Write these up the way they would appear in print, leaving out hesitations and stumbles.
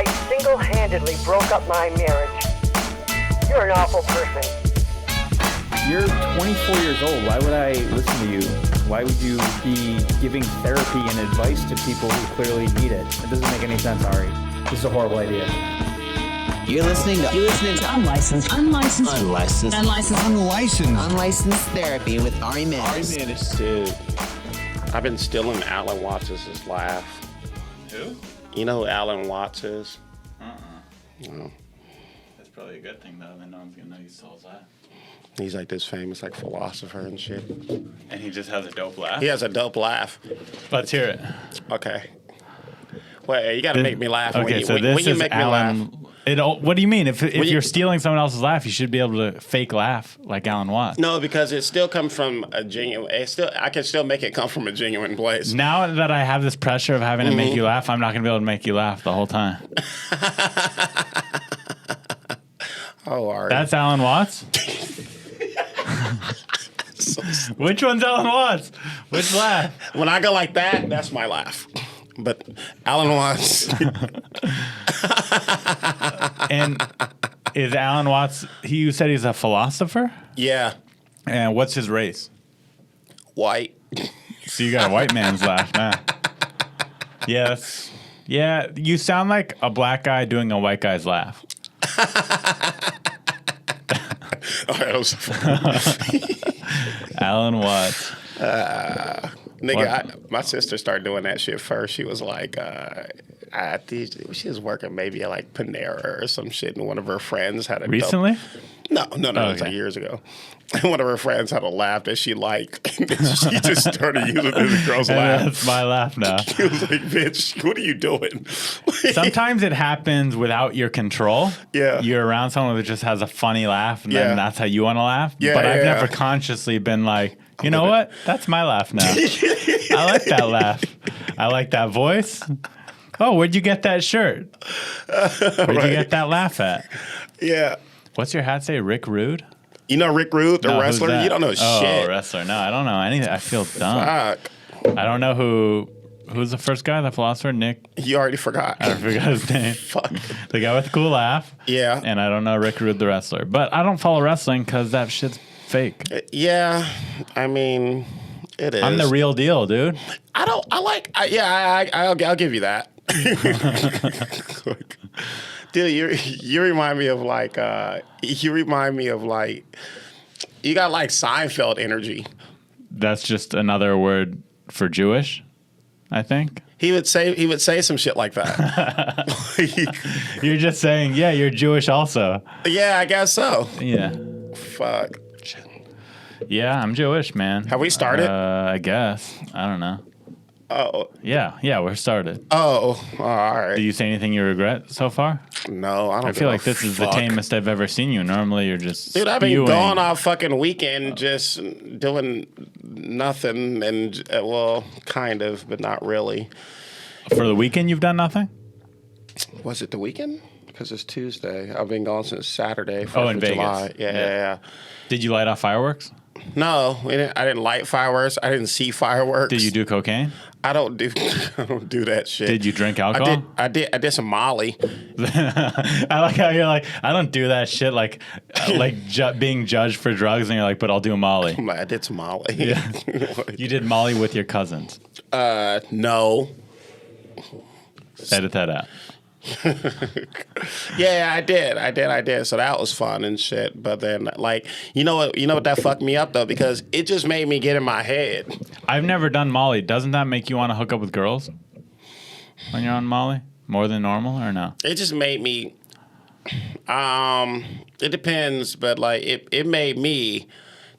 I single-handedly broke up my marriage. You're an awful person. You're 24 years old. Why would I listen to you? Why would you be giving therapy and advice to people who clearly need it? It doesn't make any sense, Ari. This is a horrible idea. You're listening to unlicensed therapy with Ari Mannis. Dude, I've been stealing Alan Watts' laugh. Who? You know who Alan Watts is? No. That's probably a good thing, though. Then no one's going to know you stole his laugh. He's like this famous philosopher and shit. And he just has a dope laugh? He has a dope laugh. Let's hear it. Okay. Wait, you got to make me laugh. Okay, so this when you is make Alan. me laugh. What do you mean? If you're stealing someone else's laugh, you should be able to fake laugh like Alan Watts. No, because it still comes from a genuine. I can still make it come from a genuine place. Now that I have this pressure of having to make you laugh, I'm not going to be able to make you laugh the whole time. Oh, Ari. That's Alan Watts? Which one's Alan Watts? Which laugh? When I go like that, that's my laugh. But Alan Watts. And is Alan Watts, you said he's a philosopher? Yeah. And what's his race? White. So you got a white man's laugh now. Yes. Yeah, you sound like a black guy doing a white guy's laugh. Oh, that was funny. Alan Watts. Nigga, my sister started doing that shit first. She was like, I think she was working maybe at like Panera or some shit, and one of her friends had a Recently? No, it was okay. like years ago. And one of her friends had a laugh that she liked, and she just started using this girl's laugh. That's my laugh now. She was like, bitch, what are you doing? Sometimes it happens without your control. Yeah. You're around someone that just has a funny laugh, and then that's how you want to laugh. Yeah, but I've yeah. never consciously been like, you know what? That's my laugh now. I like that laugh. I like that voice. Oh, where'd you get that shirt? Where'd you get that laugh at? Yeah. What's your hat say? Rick Rude? You know Rick Rude, the wrestler? You don't know shit. Oh, wrestler. No, I don't know anything. I feel dumb. Fuck. I don't know who's the first guy, the philosopher? Nick? You already forgot. I forgot his name. Fuck. The guy with the cool laugh. Yeah. And I don't know Rick Rude, the wrestler. But I don't follow wrestling because that shit's fake. Yeah. I mean, it is. I'm the real deal, dude. I'll give you that. Dude, you remind me of like you got like Seinfeld energy. That's just another word for Jewish, I think. He would say some shit like that. You're just saying, yeah, you're Jewish also. Yeah, I guess so. Yeah. Fuck. Yeah, I'm Jewish, man. Have we started? I guess. I don't know. Oh. Yeah, we're started. Oh, all right. Do you say anything you regret so far? No, I don't. I feel like this is the tamest I've ever seen you. Normally, you're just Dude, I've been spewing. gone all fucking weekend just doing nothing, and well, kind of, but not really. For the weekend, you've done nothing? Was it the weekend? Because it's Tuesday. I've been gone since Saturday. In Vegas. July. Yeah. Did you light off fireworks? No, I didn't light fireworks. I didn't see fireworks. Did you do cocaine? I don't do that shit. Did you drink alcohol? I did some Molly. I like how you're like, I don't do that shit, like being judged for drugs, and you're like, but I'll do Molly. I did some Molly. Yeah. You did Molly with your cousins. No. Edit that out. Yeah, I did. So that was fun and shit. But then, like, you know what that fucked me up though, because it just made me get in my head. I've never done Molly. Doesn't that make you want to hook up with girls when you're on Molly more than normal, or no? It just made me. It depends, but like it made me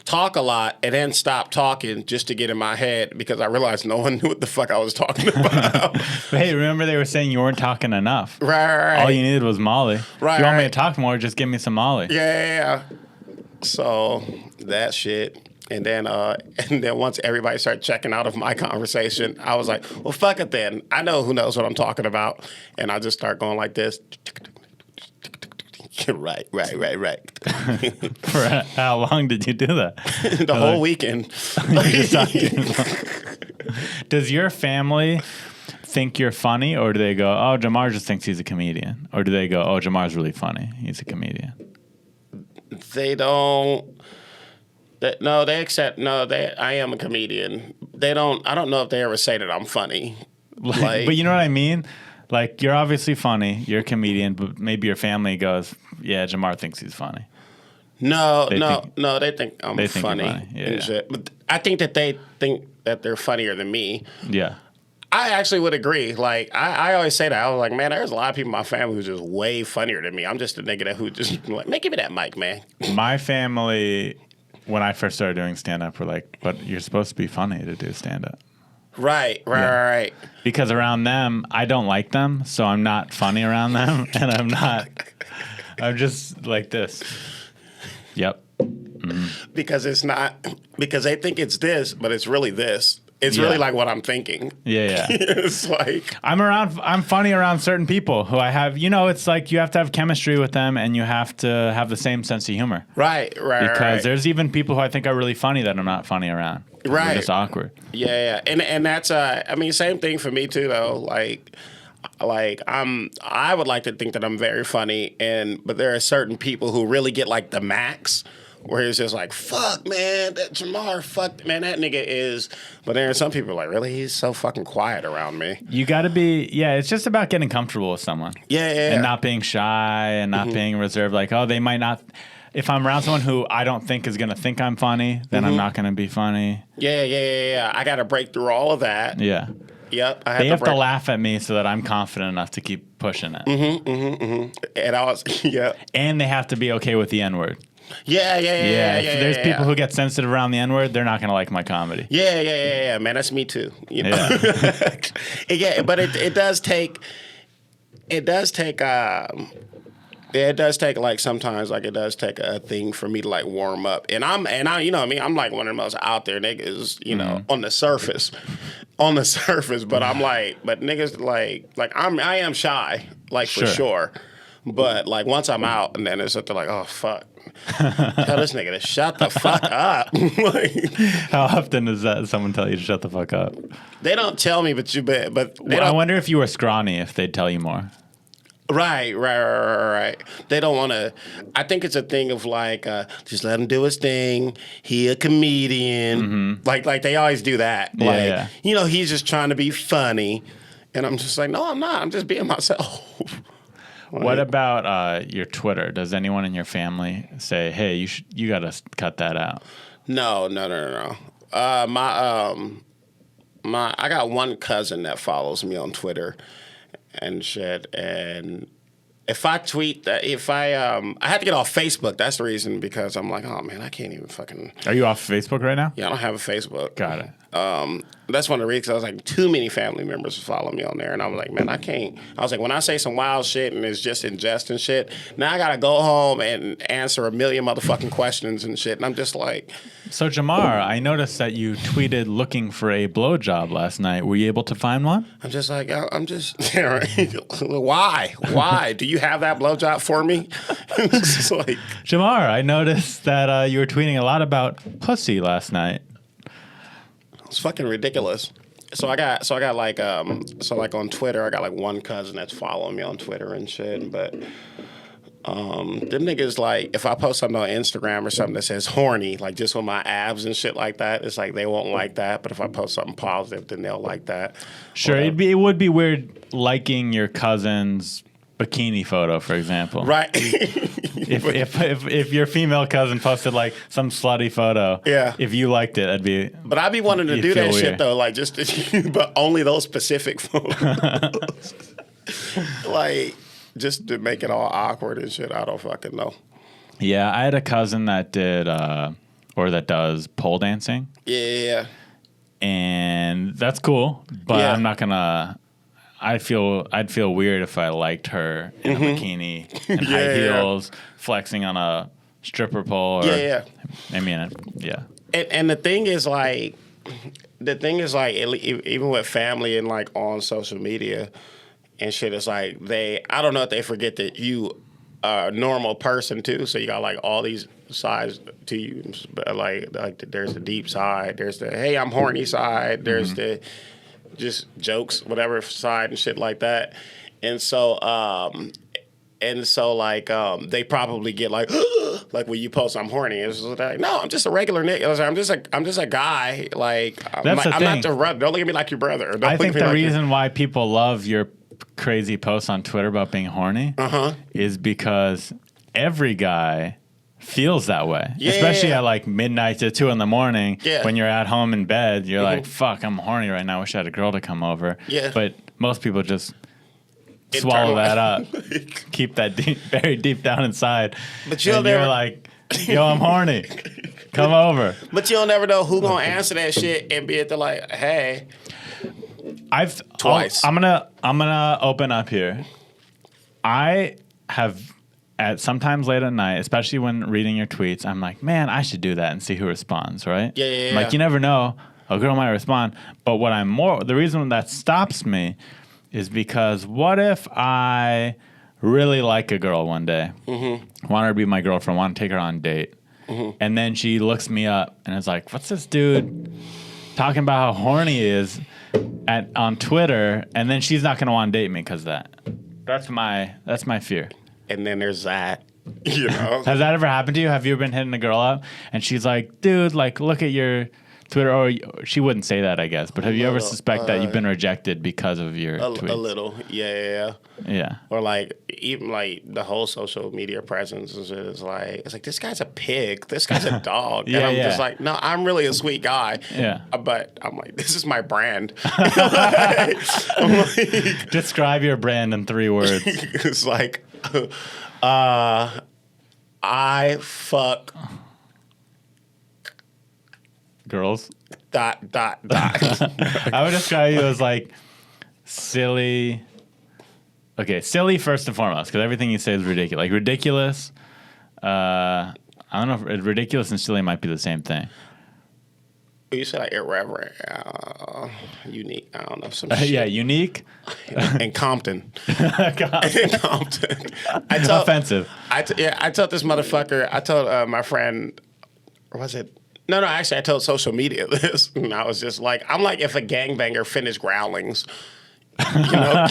talk a lot and then stop talking just to get in my head because I realized no one knew what the fuck I was talking about. Hey, remember they were saying you weren't talking enough. Right. All you needed was Molly. Right. If you want me to talk more, just give me some Molly. Yeah. So that shit. And then once everybody started checking out of my conversation, I was like, well, fuck it then. I know who knows what I'm talking about. And I just start going like this. Right. For how long did you do that? The whole weekend. Does your family think you're funny, or do they go, oh, Jamar just thinks he's a comedian? Or do they go, oh, Jamar's really funny, he's a comedian? They don't. They accept. No, I am a comedian. They don't. I don't know if they ever say that I'm funny. Like, but you know what I mean? Like, you're obviously funny. You're a comedian, but maybe your family goes, yeah, Jamar thinks he's funny. No, they think I'm they think funny. you're funny. Yeah, and shit. But I think that they think that they're funnier than me. Yeah. I actually would agree. Like, I always say that. I was like, man, there's a lot of people in my family who's just way funnier than me. I'm just a nigga who just like, man, give me that mic, man. My family, when I first started doing stand-up, were like, but you're supposed to be funny to do stand-up. Right. Because around them, I don't like them, so I'm not funny around them, and I'm just like this. Yep. Because they think it's this, but it's really this. It's really like what I'm thinking. Yeah. It's like I'm funny around certain people who I have, it's like you have to have chemistry with them and you have to have the same sense of humor. Right. Because there's even people who I think are really funny that I'm not funny around. Right. They're just awkward. Yeah. And that's same thing for me too though. Like I would like to think that I'm very funny but there are certain people who really get like the max. Where it's just like, fuck, man, that Jamar, fuck, man, that nigga is. But there are some people like, really? He's so fucking quiet around me. You got to be, it's just about getting comfortable with someone. Yeah. And not being shy and not being reserved. Like, oh, they might not. If I'm around someone who I don't think is going to think I'm funny, then I'm not going to be funny. Yeah. I got to break through all of that. Yeah. Yep. They have to laugh at me so that I'm confident enough to keep pushing it. And I was, And they have to be okay with the N-word. Yeah. If there's people who get sensitive around the N-word, they're not going to like my comedy. Yeah, man, that's me too. You know? Yeah, but it does take like sometimes like it does take a thing for me to like warm up. And I you know what I mean, I'm like one of the most out there niggas, on the surface. But I'm like, but niggas I am shy, like for sure. But like once I'm out and then it's something like, oh fuck. Tell this nigga to shut the fuck up. How often does that someone tell you to shut the fuck up? They don't tell me, but I wonder if you were scrawny, if they'd tell you more. Right. They don't want to. I think it's a thing of like, just let him do his thing. He a comedian. Like they always do that. Yeah. He's just trying to be funny, and I'm just like, no, I'm not. I'm just being myself. What about your Twitter? Does anyone in your family say, "Hey, you got to cut that out"? No. I got one cousin that follows me on Twitter and shit. And if I tweet that, I had to get off Facebook. That's the reason, because I'm like, oh man, I can't even fucking. Are you off Facebook right now? Yeah, I don't have a Facebook. Got it. That's one of the reasons. I was like, too many family members follow me on there, and I'm like, man, I can't. I was like, when I say some wild shit and it's just ingesting shit, now I gotta go home and answer a million motherfucking questions and shit, and I'm just like. So Jamar, I noticed that you tweeted looking for a blowjob last night. Were you able to find one? I'm just like, why? Do you have that blowjob for me? It's like, Jamar, I noticed that you were tweeting a lot about pussy last night. It's fucking ridiculous. So I got like on Twitter, I got like one cousin that's following me on Twitter and shit. But them niggas, like, if I post something on Instagram or something that says horny, like just with my abs and shit like that, it's like they won't like that. But if I post something positive, then they'll like that. Sure, it would be weird liking your cousin's bikini photo, for example. Right. if your female cousin posted like some slutty photo, if you liked it, I'd be. But I'd be wanting to do that shit though, like just, but only those specific photos, like just to make it all awkward and shit. I don't fucking know. Yeah, I had a cousin that did or that does pole dancing. Yeah. And that's cool, but I'm not gonna. I'd feel weird if I liked her in a bikini and high heels, flexing on a stripper pole. I mean, yeah. And the thing is, like, even with family and like on social media and shit, it's like I don't know if they forget that you are a normal person too. So you got like all these sides to you, but like there's the deep side, there's the hey I'm horny side, there's the just jokes, whatever side and shit like that. And so, they probably get like, like when you post, I'm horny. It's like, no, I'm just a regular nigga. I'm just a guy. Like, I'm not the brother. Don't look at me like your brother. I think the reason why people love your crazy posts on Twitter about being horny is because every guy feels that way. Especially at like midnight to 2 a.m. when you're at home in bed. You're like, fuck, I'm horny right now. I wish I had a girl to come over. Yeah. But most people just swallow that up, keep that very deep down inside. But you're like, yo, I'm horny. Come over. But you'll never know who gonna answer that shit and be at the like, hey. Twice. I'm gonna open up here. I have sometimes late at night, especially when reading your tweets, I'm like, man, I should do that and see who responds, right? Yeah. Like, you never know, a girl might respond. But the reason that stops me is because what if I really like a girl one day, want her to be my girlfriend, want to take her on a date, and then she looks me up and is like, what's this dude talking about how horny he is on Twitter, and then she's not going to want to date me because of that. That's my fear. And then there's that, you know. Has that ever happened to you? Have you ever been hitting a girl up and she's like, dude, like, look at your Twitter, or she wouldn't say that, I guess, but have you ever suspect that you've been rejected because of your tweets? A little, yeah. Or like even like the whole social media presence is like, this guy's a pig, this guy's a dog, and I'm just like, no, I'm really a sweet guy, but I'm like, this is my brand. Describe your brand in 3 words. It's like, I fuck girls. ... I would describe you as like silly. Okay, silly first and foremost, because everything you say is ridiculous. Like ridiculous. I don't know if ridiculous and silly might be the same thing. You said like irreverent, unique. I don't know some shit. Yeah, unique. And Compton. Compton. Offensive. I told this motherfucker. I told my friend. Or was it? No, actually, I told social media this, and I was just like, I'm like if a gangbanger finished Growlings, you know.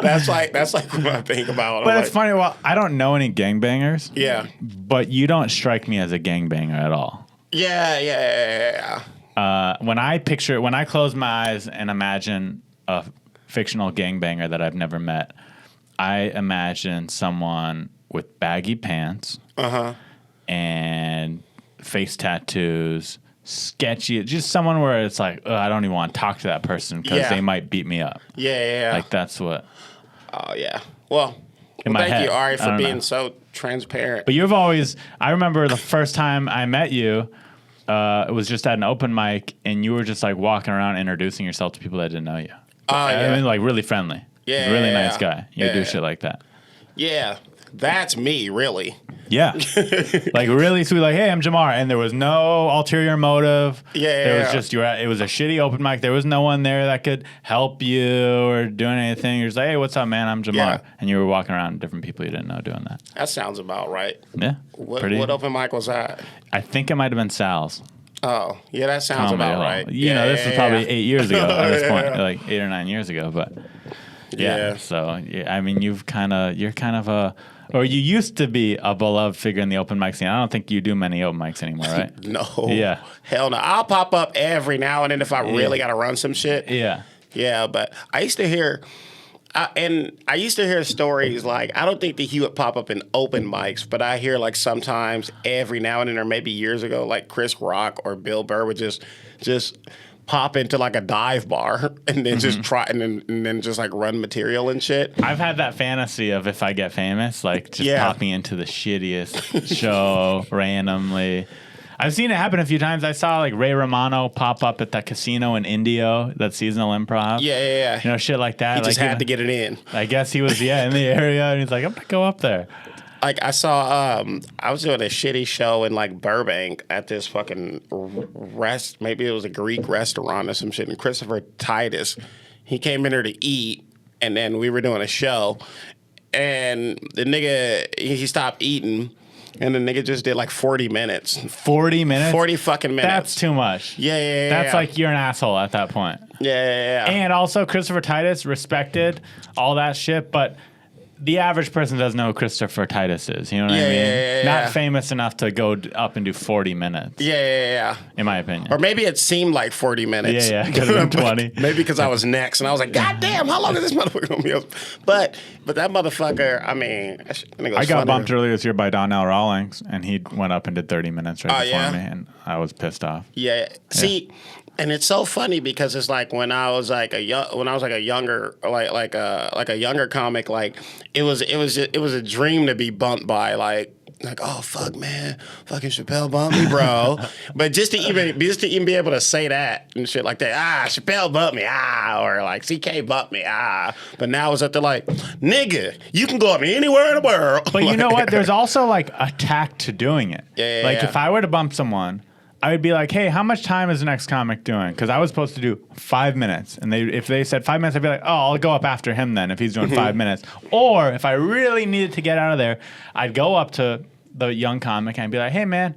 That's like what I think about. But it's funny. Well, I don't know any gangbangers. Yeah. But you don't strike me as a gangbanger at all. Yeah. When I close my eyes and imagine a fictional gangbanger that I've never met, I imagine someone with baggy pants. And face tattoos, sketchy, just someone where it's like, I don't even want to talk to that person because they might beat me up. Yeah. Like that's what. Oh yeah. Well thank you, Ari, for being so transparent. But I remember the first time I met you, it was just at an open mic, and you were just like walking around introducing yourself to people that didn't know you. I mean, like really friendly. Yeah. Really nice guy. You do shit like that. Yeah. That's me, really. Yeah. Like really sweet, like, hey, I'm Jamar. And there was no ulterior motive. There was just, it was a shitty open mic. There was no one there that could help you or doing anything. You're just like, hey, what's up, man? I'm Jamar. Yeah. And you were walking around different people you didn't know doing that. That sounds about right. Yeah. What open mic was that? I think it might have been Sal's. Oh, yeah, that sounds about right. You know, this was probably 8 years ago at this point, like 8 or 9 years ago. But yeah. So, I mean, you're kind of or you used to be a beloved figure in the open mic scene. I don't think you do many open mics anymore, right? No. Yeah. Hell no. I'll pop up every now and then if I really got to run some shit. Yeah. Yeah, but I used to hear... I used to hear stories like, I don't think that he would pop up in open mics, but I hear like sometimes every now and then, or maybe years ago, like Chris Rock or Bill Burr would just pop into like a dive bar and then just try and then just like run material and shit. I've had that fantasy of if I get famous, like just popping into the shittiest show randomly. I've seen it happen a few times. I saw like Ray Romano pop up at that casino in Indio, that seasonal improv. Yeah. You know, shit like that. He just had to get it in. I guess he was, in the area, and he's like, I'm going to go up there. Like I saw, I was doing a shitty show in like Burbank at this fucking maybe it was a Greek restaurant or some shit. And Christopher Titus, he came in there to eat, and then we were doing a show, and the nigga he stopped eating, And the nigga just did like 40 minutes. 40 minutes? 40 fucking minutes. That's too much. Yeah. That's like you're an asshole at that point. Yeah. And also, Christopher Titus, respected, all that shit, but the average person doesn't know who Christopher Titus is. You know what I mean? Yeah. Not famous enough to go up and do 40 minutes. Yeah. In my opinion. Or maybe it seemed like 40 minutes. Yeah. Could have been 20. Maybe because I was next and I was like, God damn, how long is this motherfucker gonna be up? But that motherfucker, I mean, I got bumped earlier this year by Donnell Rawlings, and he went up and did 30 minutes right before me, and I was pissed off. Yeah. See, and it's so funny because it's like when I was like a younger comic, like it was a dream to be bumped by like oh fuck man, fucking Chappelle bumped me, bro. But just to even be able to say that and shit like that, Chappelle bumped me, or like CK bumped me, But now it's at the like, nigga, you can go up anywhere in the world. But you know what? There's also like a tact to doing it. Yeah. If I were to bump someone, I would be like, hey, how much time is the next comic doing? Because I was supposed to do 5 minutes. And if they said 5 minutes, I'd be like, oh, I'll go up after him then if he's doing 5 minutes. Or if I really needed to get out of there, I'd go up to the young comic and be like, hey, man,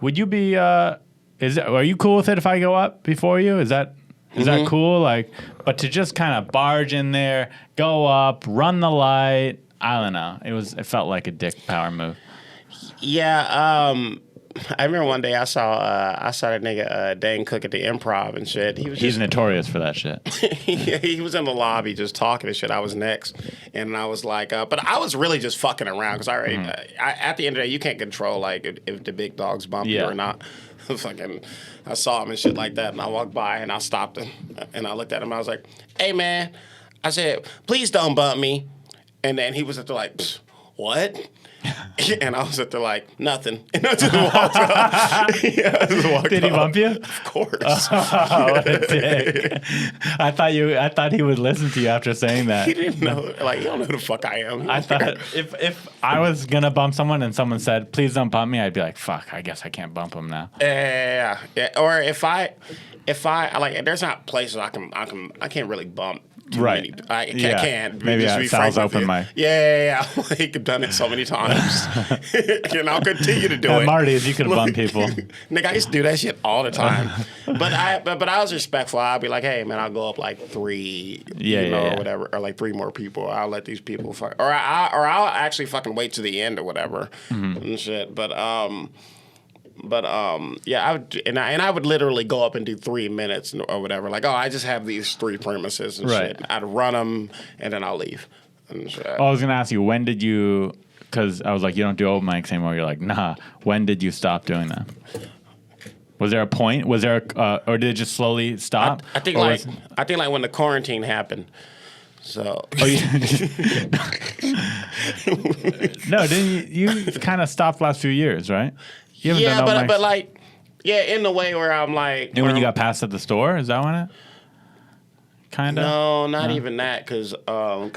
would you be, are you cool with it if I go up before you? Is that cool? Like, but to just kind of barge in there, go up, run the light, I don't know. It felt like a dick power move. Yeah, I remember one day I saw that nigga Dane Cook at the Improv and shit. He's notorious for that shit. He was in the lobby just talking and shit. I was next, and I was like, but I was really just fucking around because at the end of the day, you can't control like if the big dogs bump you or not. Fucking, I saw him and shit like that, and I walked by and I stopped him and I looked at him. I was like, "Hey man," I said, "Please don't bump me," and then he was at the like, "What?" And I was at the like, nothing. And I just walked out. Did he bump you? Of course. Oh, what a dick. I thought he would listen to you after saying that. He didn't know. Like, you don't know who the fuck I am. I thought if I was going to bump someone and someone said, please don't bump me, I'd be like, fuck, I guess I can't bump him now. Yeah. Or if I like, there's not places I can't really bump. Right. I can't. Maybe just that be sounds frank with open you. mic. Yeah. Like, I've done it so many times. And I'll continue to do it. Marty's, you could have bumped people. Nigga, I used to do that shit all the time. But I was respectful. I'd be like, hey, man, I'll go up like 3, or whatever, or like 3 more people. I'll let these people fuck. Or I'll actually fucking wait to the end or whatever and shit. But I would, and I would literally go up and do 3 minutes or whatever. Like, I just have these 3 premises and shit. I'd run them and then I'll leave. And shit. I was gonna ask you, when did you? Because I was like, you don't do open mics anymore. You're like, nah. When did you stop doing that? Was there a point? Was there, or did it just slowly stop? I think like when the quarantine happened. So. No, didn't you kind of stopped last few years, right? Yeah, but like, in the way where I'm like. And when you got passed at the store, is that when it? Kind of. No, not even that, because I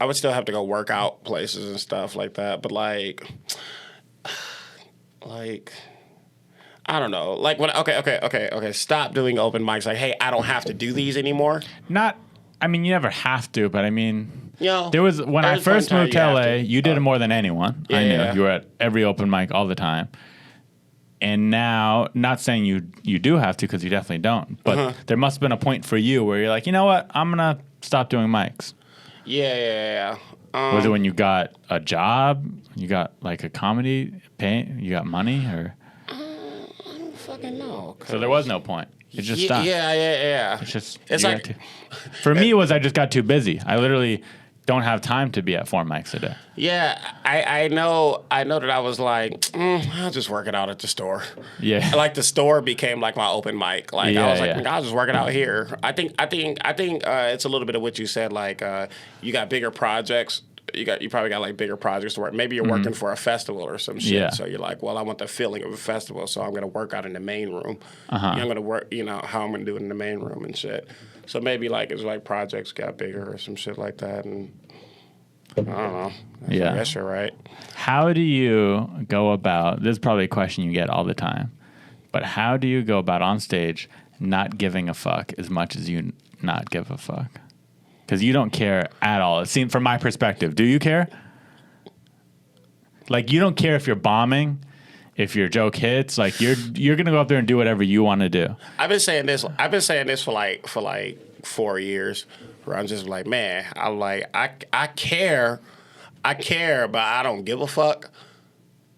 would still have to go work out places and stuff like that. But like, I don't know. Like when okay. Stop doing open mics. Like, hey, I don't have to do these anymore. I mean, you never have to, but I mean, there was when I first moved to LA, you did it more than anyone. Yeah, I knew you were at every open mic all the time. And now, not saying you do have to, because you definitely don't, but there must have been a point for you where you're like, you know what, I'm gonna stop doing mics. Yeah. Was it when you got a job? You got like a comedy pay? You got money, or? I don't fucking know. So there was no point. It just stopped. Yeah. It's like for me, I just got too busy. I literally don't have time to be at 4 mics a day. Yeah, I know that I was like, I'll just work it out at the store. Yeah. Like the store became like my open mic. Like I was like, I'll just work it out here. I think it's a little bit of what you said. Like you got bigger projects. You probably got like bigger projects to work. Maybe you're working for a festival or some shit. Yeah. So you're like, well, I want the feeling of a festival, so I'm going to work out in the main room. Uh-huh. I'm going to work, how I'm going to do it in the main room and shit. So maybe like it's like projects got bigger or some shit like that, and I don't know. I guess you're right. How do you go about? This is probably a question you get all the time, but how do you go about on stage not giving a fuck as much as you not give a fuck? Because you don't care at all. It seems, from my perspective, do you care? Like, you don't care if you're bombing, if your joke hits. Like, you're gonna go up there and do whatever you want to do. I've been saying this for like 4 years, where I'm just like, man, I care, but I don't give a fuck.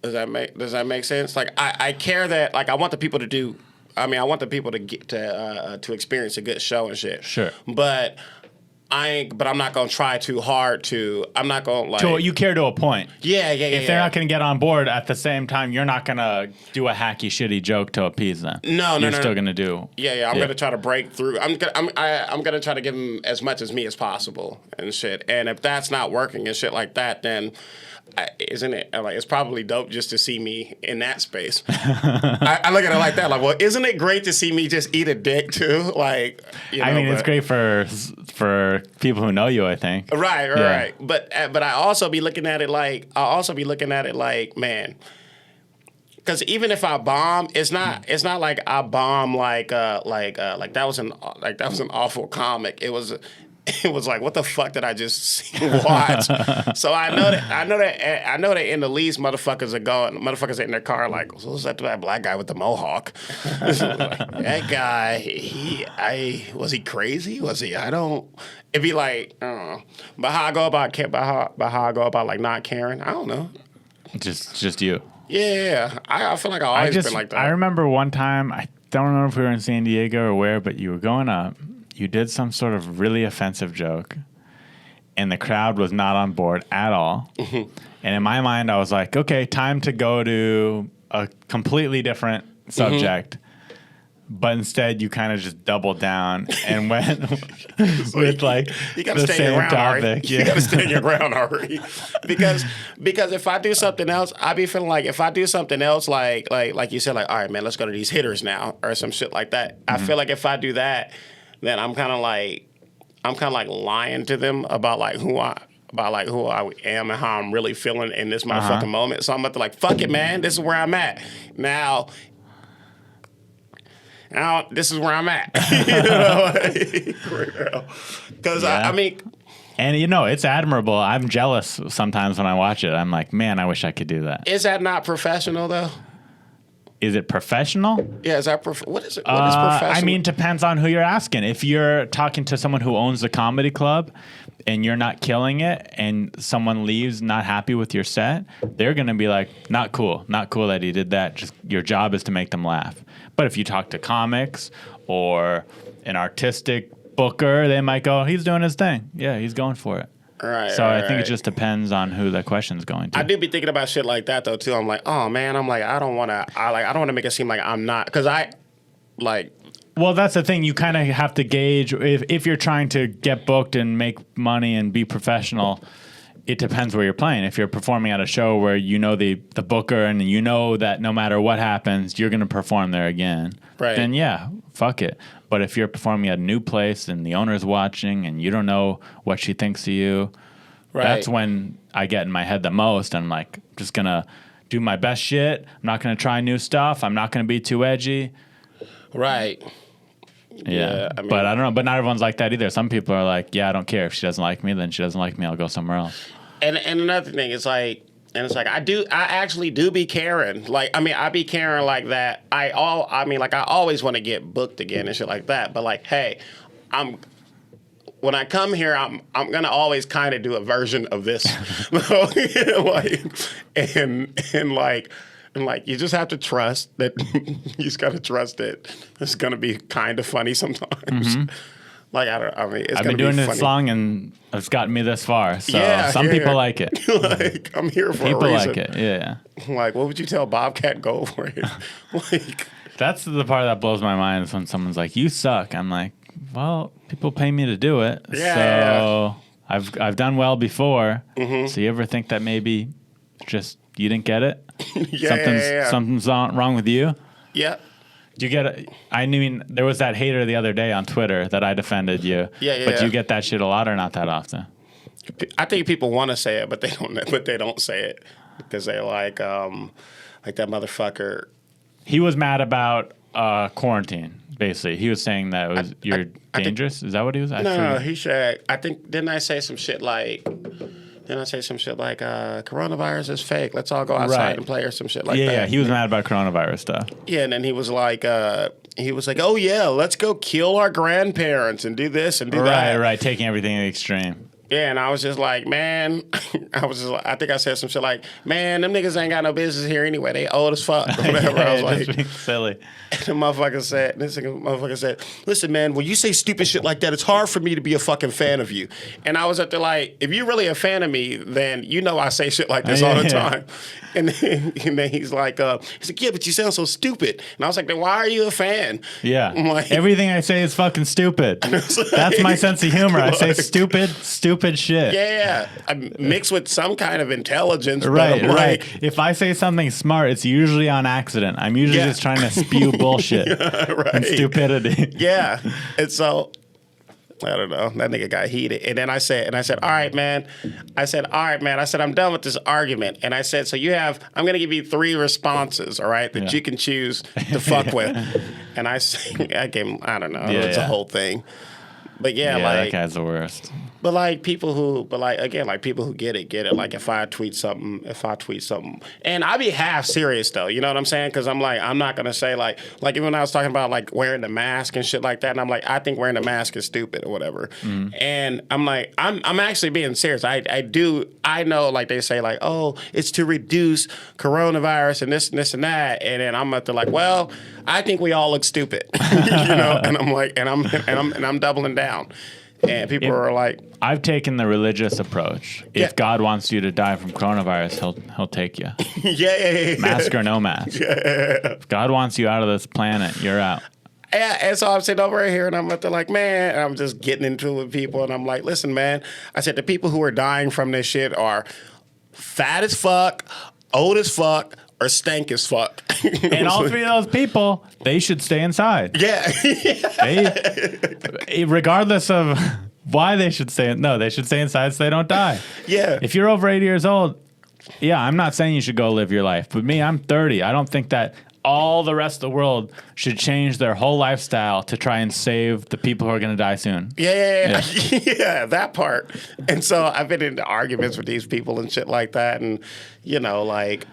Does that make sense? Like, I care that, like, I want the people to do. I mean, I want the people to get to experience a good show and shit. Sure. But I'm not gonna try too hard to. I'm not gonna like. So you care to a point. Yeah. If they're not gonna get on board at the same time, you're not gonna do a hacky, shitty joke to appease them. No. You're still gonna do. Yeah. I'm gonna try to break through. I'm gonna try to give them as much as me as possible and shit. And if that's not working and shit like that, then. Isn't it like it's probably dope just to see me in that space? I look at it like that. Like, well, isn't it great to see me just eat a dick too? Like, I mean, it's great for people who know you. I think. Right. But I also be looking at it like man. Because even if I bomb, it's not like I bomb like that was an awful comic. It was like, what the fuck did I just watch? So I know that in the least motherfuckers are in their car like, so what's that black guy with the mohawk? Like, that guy, was he crazy? Was he? It'd be like, I don't know. But how I go about like not caring, I don't know. Just you. Yeah. I feel like I've always been like that. I remember one time, I don't remember if we were in San Diego or where, but you were going up. You did some sort of really offensive joke, and the crowd was not on board at all. Mm-hmm. And in my mind, I was like, okay, time to go to a completely different subject. Mm-hmm. But instead, you kind of just doubled down and went with like you gotta the stay same your ground, topic. Ari. Yeah. You got to stay your ground, Ari. Because if I do something else, I be feeling like if I do something else, like you said, like, all right, man, let's go to these hitters now or some shit like that. Mm-hmm. I feel like if I do that, then I'm kind of like lying to them about who I am and how I'm really feeling in this motherfucking moment. So I'm about to like, fuck it, man. This is where I'm at. Now this is where I'm at. Because I mean. And it's admirable. I'm jealous sometimes when I watch it. I'm like, man, I wish I could do that. Is that not professional though? Is it professional? Yeah, is that what is it? What is professional? I mean, depends on who you're asking. If you're talking to someone who owns the comedy club and you're not killing it and someone leaves not happy with your set, they're going to be like, not cool that he did that. Just your job is to make them laugh. But if you talk to comics or an artistic booker, they might go, he's doing his thing. Yeah, he's going for it. Right. So I think it just depends on who the question's going to. I do be thinking about shit like that though too. I'm like, oh man, I don't want to make it seem like I'm not, because Well, that's the thing. You kind of have to gauge if you're trying to get booked and make money and be professional. It depends where you're playing. If you're performing at a show where you know the booker and you know that no matter what happens, you're going to perform there again, right? Then yeah, fuck it. But if you're performing at a new place and the owner's watching and you don't know what she thinks of you, right, that's when I get in my head the most. I'm like, just going to do my best shit. I'm not going to try new stuff. I'm not going to be too edgy. Right. Yeah. I mean, but I don't know. But not everyone's like that either. Some people are like, yeah, I don't care. If she doesn't like me, then she doesn't like me. I'll go somewhere else. And another thing is like, I actually do be caring. Like, I mean, I be caring like that. I always want to get booked again and shit like that. But like, hey, when I come here, I'm gonna always kind of do a version of this, like you just have to trust that. You just gotta trust that it's gonna be kind of funny sometimes. Mm-hmm. Like I've been doing this long and it's gotten me this far. So some people like it. Like I'm here for people a reason. Like it. Yeah. Like, what would you tell Bobcat Goldthwait? Like, that's the part that blows my mind is when someone's like, "You suck." I'm like, well, people pay me to do it. So I've done well before. Mm-hmm. So you ever think that maybe just you didn't get it? Something's wrong with you? Yeah. Do you get it? I mean, there was that hater the other day on Twitter that I defended you. But you get that shit a lot or not that often? I think people want to say it, but they don't say it because they're like that motherfucker. He was mad about quarantine. Basically, he was saying that you're dangerous. Is that what he was? No, he said. Didn't I say some shit like Then I say some shit like, coronavirus is fake. Let's all go outside and play or some shit like that. Yeah, he was mad about coronavirus stuff. Yeah, and then he was like, oh yeah, let's go kill our grandparents and do this and do that. Right, taking everything to the extreme. Yeah, and I was just like, man, I think I said some shit like, man, them niggas ain't got no business here anyway. They old as fuck. Or whatever. I was like, just being silly. And the motherfucker said, listen, man, when you say stupid shit like that, it's hard for me to be a fucking fan of you. And I was up there like, if you're really a fan of me, then you know I say shit like this all the time. And then he's like, yeah, but you sound so stupid. And I was like, then why are you a fan? Yeah. Like, everything I say is fucking stupid. like, That's my sense of humor. I say stupid shit. Yeah. I'm mixed with some kind of intelligence. Right. Like, if I say something smart, it's usually on accident. I'm usually just trying to spew bullshit and stupidity. Yeah. And so, I don't know. That nigga got heated. And then I said, all right, man. I said, I'm done with this argument. And I said, so I'm going to give you 3 responses, all right, that you can choose to fuck with. And I gave him, I don't know. It's a whole thing. But yeah, like, that guy's the worst. But people who get it. Like if I tweet something, and I be half serious though, you know what I'm saying? Because I'm like, I'm not gonna say like even when I was talking about like wearing the mask and shit like that, and I'm like, I think wearing the mask is stupid or whatever. And I'm like, I'm actually being serious. I know like they say like, oh, it's to reduce coronavirus and this and that, and then I'm at the like, well, I think we all look stupid, you know? And I'm like, and I'm doubling down. And people are like, I've taken the religious approach. If God wants you to die from coronavirus, he'll take you. Yeah. Mask or no mask. Yeah. If God wants you out of this planet, you're out. Yeah, and so I'm sitting over here and I'm at the like, man, and I'm just getting into it with people and I'm like, listen, man, I said the people who are dying from this shit are fat as fuck, old as fuck, or stank as fuck. And all 3 of those people, they should stay inside. Yeah. Regardless of why they should stay they should stay inside so they don't die. Yeah. If you're over 80 years old, I'm not saying you should go live your life. But me, I'm 30. I don't think that all the rest of the world should change their whole lifestyle to try and save the people who are going to die soon. Yeah, that part. And so I've been into arguments with these people and shit like that. And, you know, like...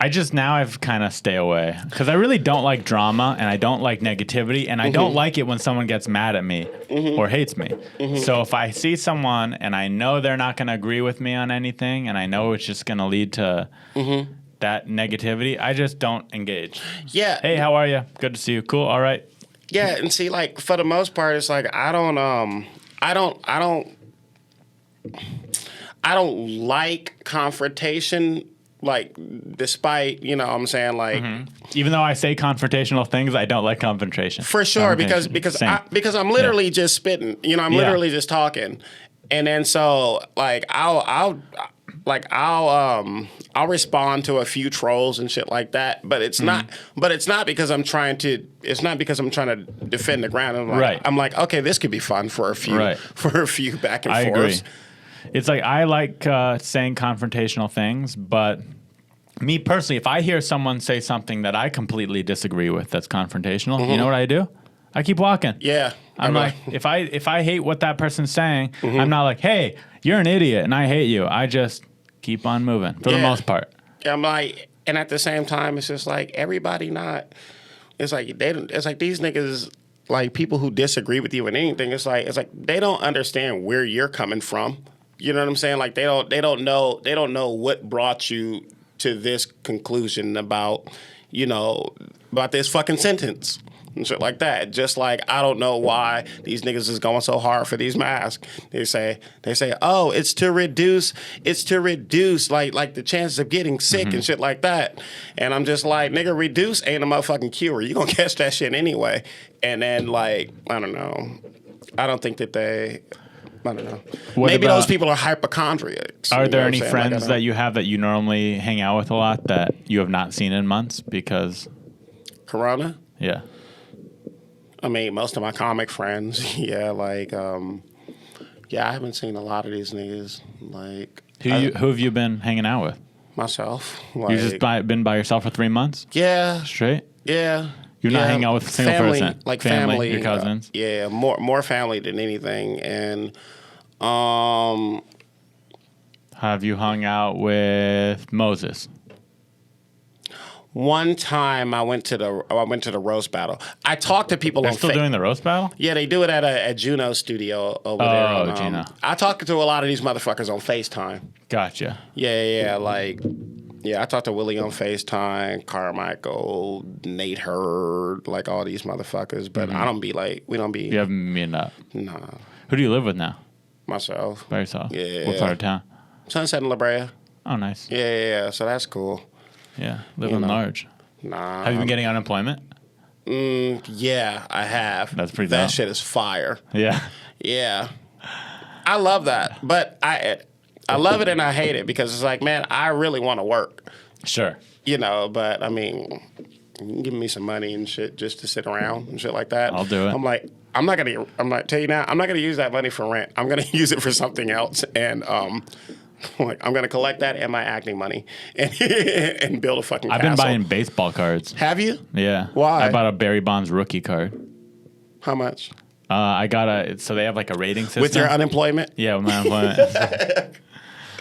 I've kind of stay away because I really don't like drama and I don't like negativity and I don't like it when someone gets mad at me or hates me. So if I see someone and I know they're not going to agree with me on anything and I know it's just going to lead to that negativity, I just don't engage. Yeah. Hey, how are you? Good to see you. Cool. All right. Yeah, and see, like for the most part, it's like I don't like confrontation. Like, despite, you know what I'm saying, like... Even though I say confrontational things, I don't like confrontation. For sure, because I'm literally just spitting. You know, I'm literally just talking. And then so, like, I'll respond to a few trolls and shit like that. But it's not because I'm trying to defend the ground. I'm like, okay, this could be fun for a few back and forth. Agree. It's like I like saying confrontational things, but me personally, if I hear someone say something that I completely disagree with that's confrontational, you know what I do? I keep walking. Yeah. I'm like, if I hate what that person's saying, I'm not like, hey, you're an idiot and I hate you. I just keep on moving for the most part. I'm like, and at the same time, it's just like everybody not. It's like it's like these niggas. Like people who disagree with you in anything, it's like they don't understand where you're coming from. You know what I'm saying? Like they don't know what brought you to this conclusion about this fucking sentence and shit like that. Just like I don't know why these niggas is going so hard for these masks. They say, oh, it's to reduce like the chances of getting sick and shit like that. And I'm just like, nigga, reduce ain't a motherfucking cure. You gonna catch that shit anyway. And then like, I don't know. I don't think that I don't know. Maybe those people are hypochondriacs. Are there any friends that you have that you normally hang out with a lot that you have not seen in months because Corona? Yeah. I mean, most of my comic friends, I haven't seen a lot of these niggas. Like, who have you been hanging out with? Myself. Like, you just been by yourself for 3 months? Yeah. Straight? Yeah. You're not hanging out with a single person? Like family, your cousins? More family than anything. And how Have you hung out with Moses? One time I went to the roast battle. I talked to people They're on still doing the roast battle? Yeah, they do it at Juno Studio over there. Oh, Juno. I talked to a lot of these motherfuckers on FaceTime. Gotcha. Yeah, like, I talked to Willie on FaceTime, Carmichael, Nate Hurd, like all these motherfuckers. But I don't be like, we don't be. You haven't been up. Nah, Who do you live with now? myself. By yourself? Yeah. What part of town? Sunset and La Brea. Oh, nice. Yeah, so that's cool. Yeah, living large. Nah. Have you been getting unemployment? Yeah, I have. That's pretty That dope. shit is fire. Yeah. Yeah. I love that. But I love it and I hate it because it's like, man, I really want to work. Sure. But I mean, you can give me some money and shit just to sit around and shit like that. I'll do it. I'm like, tell you now, I'm not gonna use that money for rent. I'm gonna use it for something else. And like I'm gonna collect that and my acting money and build a fucking I've castle. been buying baseball cards. Have you? Yeah. Why? I bought a Barry Bonds rookie card. How much? I got so they have like a rating system. With your unemployment? Yeah, with my unemployment.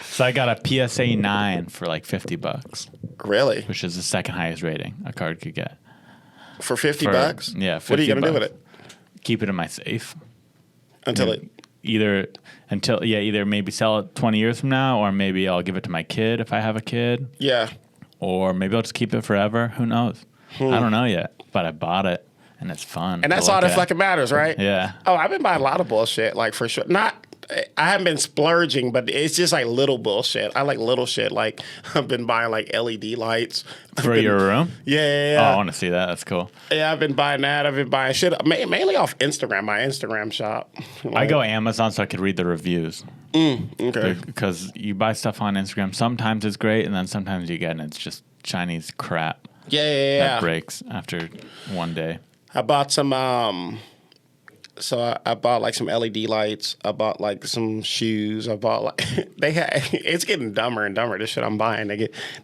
So I got a PSA 9 for like $50, Really? which is the second highest rating a card could get. For $50? Yeah, What are you gonna do $50. with it? Keep it in my safe. Until it. Either maybe sell it 20 years from now, or maybe I'll give it to my kid if I have a kid, Yeah. or maybe I'll just keep it forever. Who knows? I don't know yet, but I bought it and it's fun. And that's to all look that at. fucking matters, right? Yeah. Oh, I've been buying a lot of bullshit, like for sure. I haven't been splurging, but it's just like little bullshit. I like little shit. Like I've been buying like LED lights. For your room? Yeah. Oh, I want to see that. That's cool. Yeah, I've been buying that. I've been buying shit mainly off Instagram, my Instagram shop. I go Amazon so I could read the reviews. Okay. Because you buy stuff on Instagram, sometimes it's great, and then sometimes you get and it's just Chinese crap Yeah. that breaks after one day. I bought some so I bought like some LED lights. I bought like some shoes. I bought like it's getting dumber and dumber. This shit I'm buying.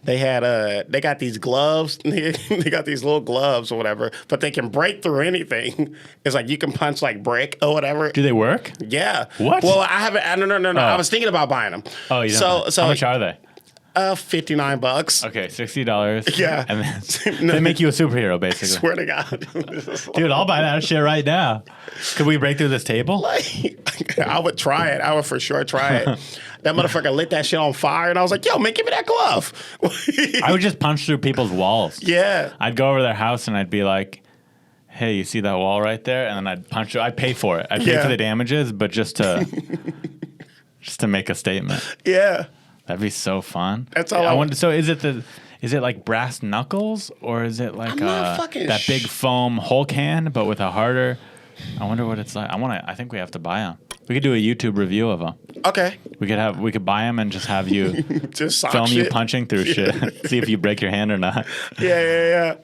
They got these gloves. They got these little gloves or whatever, but they can break through anything. It's like you can punch like brick or whatever. Do they work? Yeah. What? Well, I haven't. No. Oh. I was thinking about buying them. Oh, you don't. So how much are they? $59. Okay, $60. Yeah. And then they make you a superhero, basically. Swear to God. Dude, I'll buy that shit right now. Could we break through this table? I would try it. I would for sure try it. That motherfucker lit that shit on fire, and I was like, "Yo, man, give me that glove." I would just punch through people's walls. Yeah. I'd go over their house and I'd be like, "Hey, you see that wall right there?" And then I'd punch it. I'd pay for it. I'd pay for the damages, but just to make a statement. Yeah. That'd be so fun. That's all I I wonder. So is it like brass knuckles, or is it like I'm not fucking that big foam Hulk hand, but with a harder? I wonder what it's like. I think we have to buy them. We could do a YouTube review of them. Okay. We could buy them and just have you Just sock film you shit. punching through shit. See if you break your hand or not. Yeah.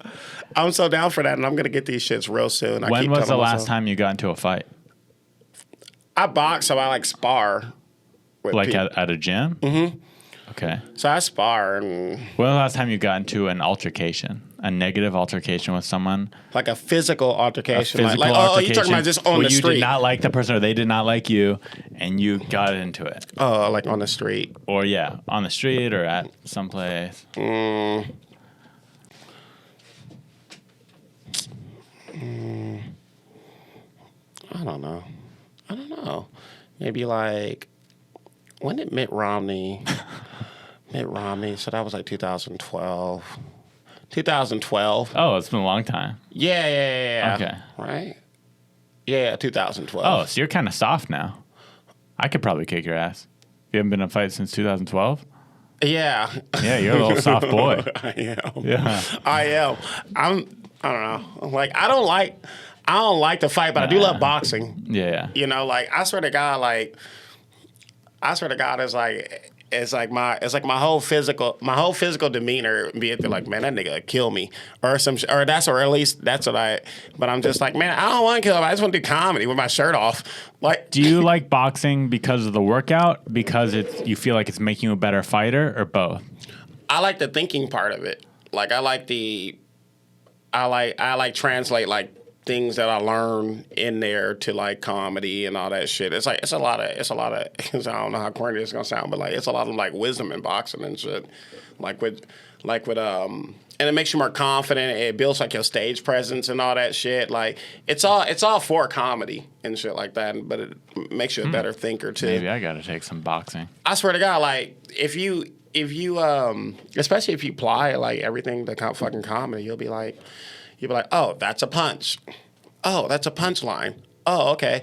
I'm so down for that, and I'm gonna get these shits real soon. When was the last time you got into a fight? I box, so I like spar. With Like people. at a gym? Mm-hmm. Okay. So I spar and When was the last time you got into an altercation? A negative altercation with someone? like a physical altercation. Physical like altercation. you talking about just on where the you street? did not like the person, or they did not like you, and you got into it. Oh, like on the street. Or on the street or at someplace. I don't know. Maybe like when did Mitt Romney? So that was like 2012. 2012. Oh, it's been a long time. Yeah. Okay. Right? Yeah, 2012. Oh, so you're kind of soft now. I could probably kick your ass. You haven't been in a fight since 2012? Yeah. Yeah, you're a little soft boy. I am. Yeah. I am. I don't know. Like I don't like to fight, but I do love boxing. Yeah. You know, like I swear to God, it's like my whole physical demeanor be it like, man, that nigga would kill me or at least that's what but I'm just like, man, I don't want to kill him. I just want to do comedy with my shirt off. Like, Do you like boxing because of the workout, because you feel like it's making you a better fighter, or both? I like the thinking part of it. Like I like translate like things that I learned in there to like comedy and all that shit. It's like it's a lot of I don't know how corny it's gonna sound, but like it's a lot of like wisdom in boxing and shit. Like with and it makes you more confident. It builds like your stage presence and all that shit. Like it's all for comedy and shit like that. But it makes you a better thinker too. Maybe I gotta take some boxing. I swear to God, like if you especially if you apply like everything to fucking comedy, you'll be like, oh, that's a punch. Oh, that's a punchline. Oh, okay.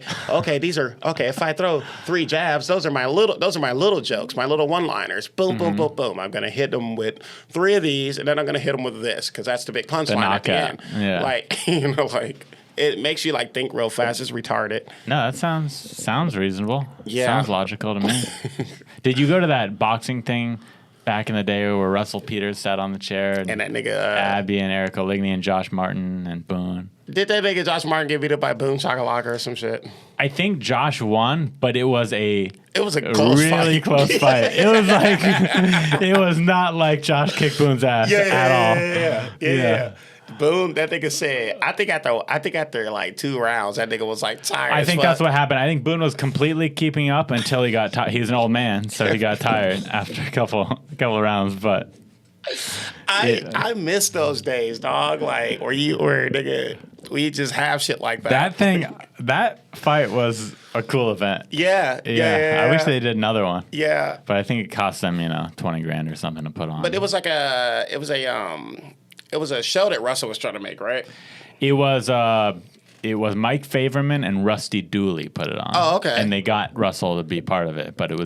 These are okay. If I throw 3 jabs, those are my little jokes, my little one-liners. Boom, boom, boom, boom. I'm gonna hit them with 3 of these, and then I'm gonna hit them with this because that's the big punchline at the end. Yeah. Like like it makes you like think real fast. It's retarded. No, that sounds reasonable. Yeah, sounds logical to me. Did you go to that boxing thing back in the day where Russell Peters sat on the chair and that nigga Abby and Eric Oligny and Josh Martin and Boone? Did that nigga Josh Martin get beat up by Boone Shakalaka or some shit? I think Josh won, but it was a close really fight. close fight. It was like it was not like Josh kicked Boone's ass at all. Yeah. Boone, that nigga said, I think after like 2 rounds, that nigga was like tired. I think that's what happened. I think Boone was completely keeping up until he got tired. He's an old man, so he got tired after a couple of rounds. But I miss those days, dog. Like nigga, we just have shit like that. That fight was a cool event. Yeah. I wish they did another one. Yeah. But I think it cost them, $20,000 or something to put on. But it was like it was a show that Russell was trying to make, right? It was Mike Favorman and Rusty Dooley put it on. Oh, okay. And they got Russell to be part of it, but it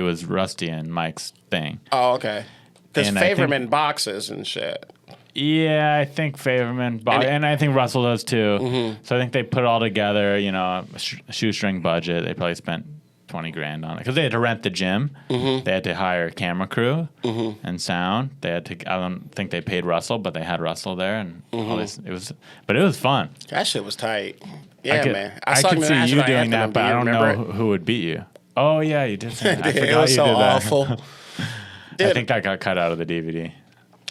was Rusty and Mike's thing. Oh, okay. Because And Favorman boxes and shit. Yeah, I think Favorman, and I think Russell does too. Mm-hmm. So I think they put it all together, a shoestring budget. They probably spent $20,000 on it because they had to rent the gym. Mm-hmm. They had to hire camera crew and sound. They had to. I don't think they paid Russell, but they had Russell there, and all this. It was fun. That shit was tight. Yeah, man. I saw could him in see you National doing Anthem that, and but I don't remember know it? who would beat you. Oh yeah, you did. Say that. I It forgot was you so did that. awful. I think that got cut out of the DVD.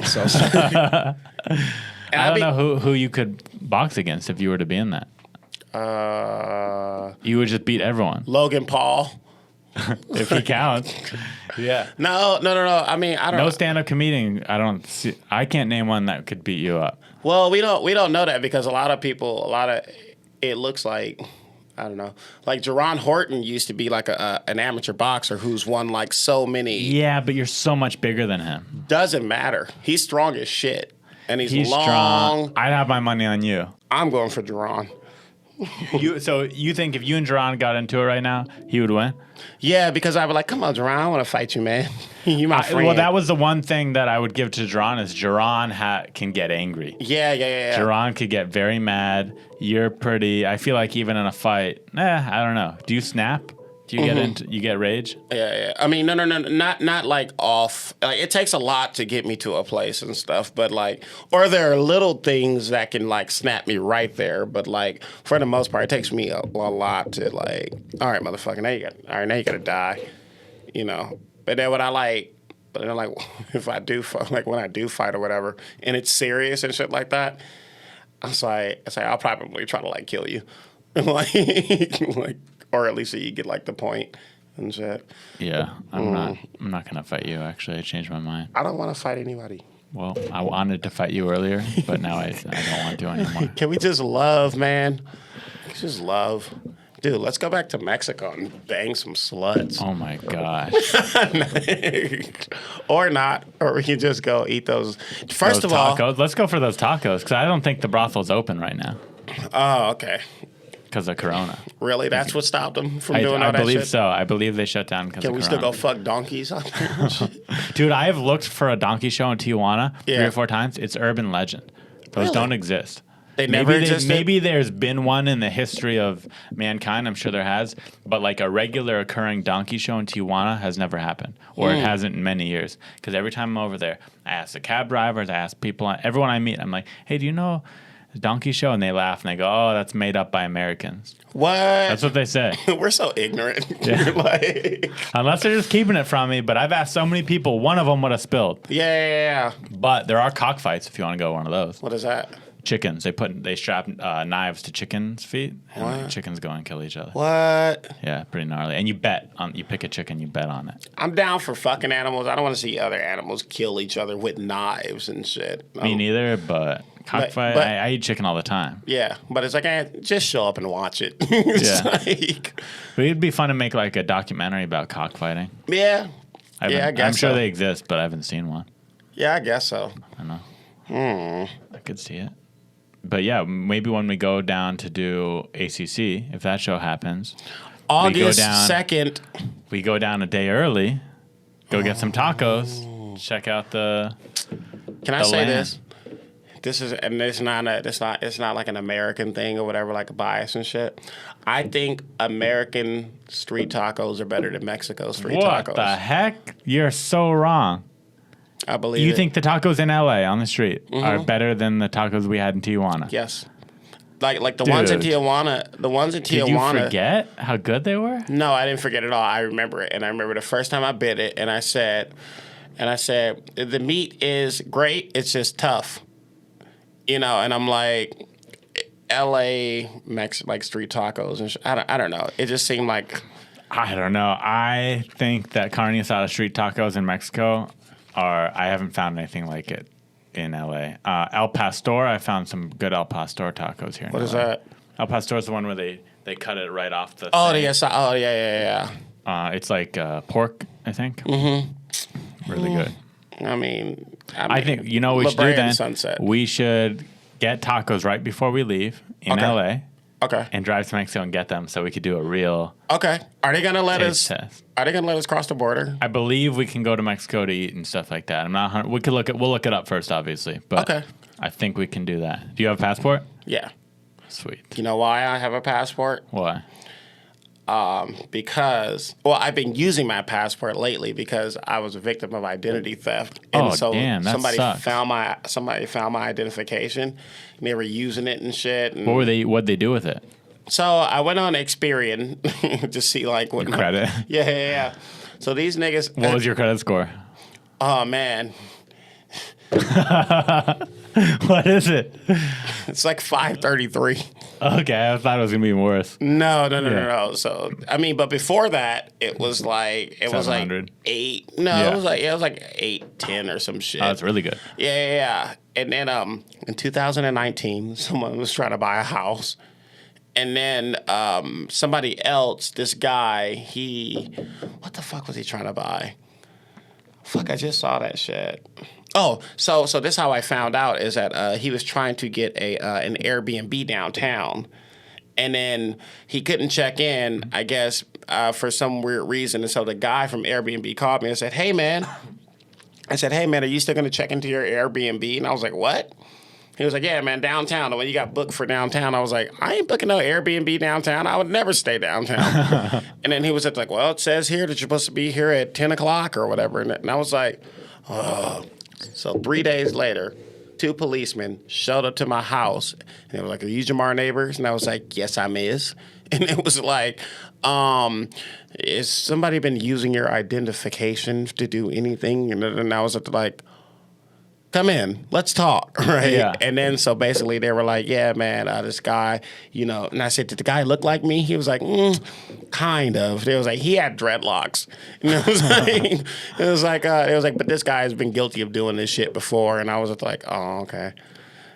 So I don't know who you could box against if you were to be in that. You would just beat everyone. Logan Paul. If he counts. Yeah. No. I mean, I don't No know. stand-up comedian. I can't name one that could beat you up. Well, we don't know that because it looks like, I don't know, like Jerron Horton used to be like an amateur boxer who's won like so many. Yeah, but you're so much bigger than him. Doesn't matter. He's strong as shit. And he's long. Strong. I'd have my money on you. I'm going for Jerron. So you think if you and Jerron got into it right now, he would win? Yeah, because I'd be like, come on, Jerron, I want to fight you, man. You my friend. Well, that was the one thing that I would give to Jerron is Jerron can get angry. Yeah. Jerron could get very mad. You're pretty. I feel like even in a fight, I don't know. Do you snap? Do you you get rage? Yeah. I mean, no, not like off. Like it takes a lot to get me to a place and stuff, but like, or there are little things that can like snap me right there. But like, for the most part, it takes me a lot to like, all right, motherfucker, now you gotta die, But then if I do like when I do fight or whatever, and it's serious and shit like that, it's like I'll probably try to like kill you, like. Or at least so you get like the point and shit. Yeah, I'm not gonna fight you. Actually, I changed my mind. I don't want to fight anybody. Well, I wanted to fight you earlier, but now I don't want to anymore. Can we just love, man? Just love. Dude, let's go back to Mexico and bang some sluts. Oh my gosh. Or not. Or we can just go eat those. First Those of all. tacos. Let's go for those tacos because I don't think the brothel's open right now Oh, okay. because of Corona. Really? That's what stopped them from doing all I that believe shit? so. I believe they shut down because of Can we Corona. still go fuck donkeys out there? Dude, I have looked for a donkey show in Tijuana 3 Yeah. or 4 times. It's urban legend. Those Really? don't exist. They never existed? Maybe there's been one in the history of mankind. I'm sure there has. But like a regular occurring donkey show in Tijuana has never happened. Or it hasn't in many years. Because every time I'm over there, I ask the cab drivers, I ask people, everyone I meet, I'm like, hey, do you know the donkey show? And they laugh and they go, oh, that's made up by Americans. What? That's what they say. We're so ignorant. Yeah. Like, Unless they're just keeping it from me. But I've asked so many people, one of them would have spilled. yeah. But there are cockfights if you want to go to one of those. What is that? chickens. They strap knives to chickens' feet, and What? like, chickens go and kill each other. What? Yeah, pretty gnarly. And you pick a chicken, you bet on it. I'm down for fucking animals. I don't want to see other animals kill each other with knives and shit. Me neither, but cockfight, but- I eat chicken all the time. Yeah, but it's like, just show up and watch it. It's Yeah. like, But it'd be fun to make like a documentary about cockfighting. yeah. I guess I'm sure so. they exist, but I haven't seen one. Yeah, I guess so. I know. I could see it. But yeah, maybe when we go down to do ACC, if that show happens, August down- 2nd. we go down a day early, go get some tacos, check out the. Can I The say land. this? This is, and it's not like an American thing or whatever, like a bias and shit. I think American street tacos are better than Mexico street What tacos. the heck? You're so wrong. I believe You it. think the tacos in LA on the street are better than the tacos we had in Tijuana? Yes. Like the ones in Dude. Tijuana, Did you forget how good they were? No, I didn't forget at all. I remember it. And I remember the first time I bit it and I said, the meat is great, it's just tough. And I'm like, LA like street tacos and I don't know. It just seemed like I don't know. I think that carne asada street tacos in Mexico I haven't found anything like it in LA. El Pastor, I found some good El Pastor tacos here in what LA. is that? El Pastor is the one where they cut it right off the Oh, thing. yeah. It's like pork, I think. Mm-hmm. Really good. I mean, I think, you know what we La should do Brea then? and Sunset. We should get tacos right before we leave in Okay. LA Okay. and drive to Mexico and get them so we could do a real Okay. Are they gonna let taste us? test. Are they gonna let us cross the border? I believe we can go to Mexico to eat and stuff like that. I'm not. We'll look it up first, obviously. But Okay. I think we can do that. Do you have a passport? Yeah. Sweet. You know why I have a passport? Why? Because I've been using my passport lately because I was a victim of identity theft, and Oh, so damn, that somebody sucks. found my identification, and they were using it and shit. And What'd they do with it? so I went on Experian to see like what Your credit. Yeah. So these niggas. What was your credit score? Oh man, What is it? it's like 533. Okay, I thought it was gonna be worse. No. So I mean, but before that, it was like 700. 8. No, Yeah. it was like 810 or some shit. Oh, it's really good. Yeah. And then in 2019, someone was trying to buy a house. And then somebody else, this guy, what the fuck was he trying to buy? Fuck, I just saw that shit. Oh, so this is how I found out is that he was trying to get an Airbnb downtown. And then he couldn't check in, I guess, for some weird reason. And so the guy from Airbnb called me and said, hey, man. I said, hey, man, are you still going to check into your Airbnb? And I was like, what? He was like, yeah, man, downtown. The way you got booked for downtown. I was like, I ain't booking no Airbnb downtown. I would never stay downtown. And then he was like, well, it says here that you're supposed to be here at 10 o'clock or whatever. And I was like, oh. So 3 days later, 2 policemen showed up to my house. And they were like, are you Jamar neighbors? And I was like, yes, I'm is. And it was like, is somebody been using your identification to do anything? And I was like, come in, let's talk, right? Yeah. And then so basically they were like, yeah, man, this guy, and I said, did the guy look like me? He was like, kind of. They was like, he had dreadlocks. And it was like, but this guy has been guilty of doing this shit before. And I was like, oh, okay.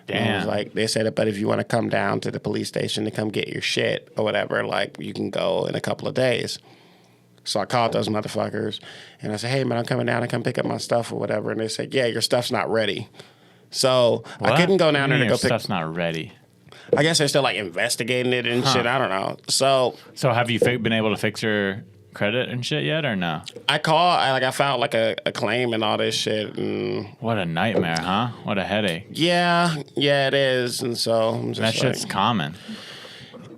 And I was Damn. like, they said, but if you want to come down to the police station to come get your shit or whatever, like you can go in a couple of days. So I called those motherfuckers and I said, hey, man, I'm coming down to come pick up my stuff or whatever. And they said, yeah, your stuff's not ready. So What? I couldn't go down there to Your go pick. stuff's not ready. I guess they're still like investigating it and shit. I don't know. So So have you been able to fix your credit and shit yet, or no? I filed like a claim and all this shit. And What a nightmare, huh? What a headache. yeah, it is. And so I'm just That shit's like, common.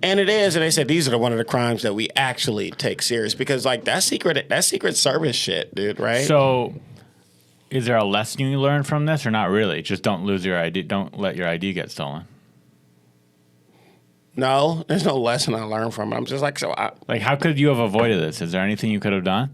and it is. And they said these are one of the crimes that we actually take serious because like that secret service shit, dude, right? So, is there a lesson you learn from this, or not really? Just don't lose your ID. Don't let your ID get stolen. No, there's no lesson I learned from it. I'm just like, Like, how could you have avoided this? Is there anything you could have done?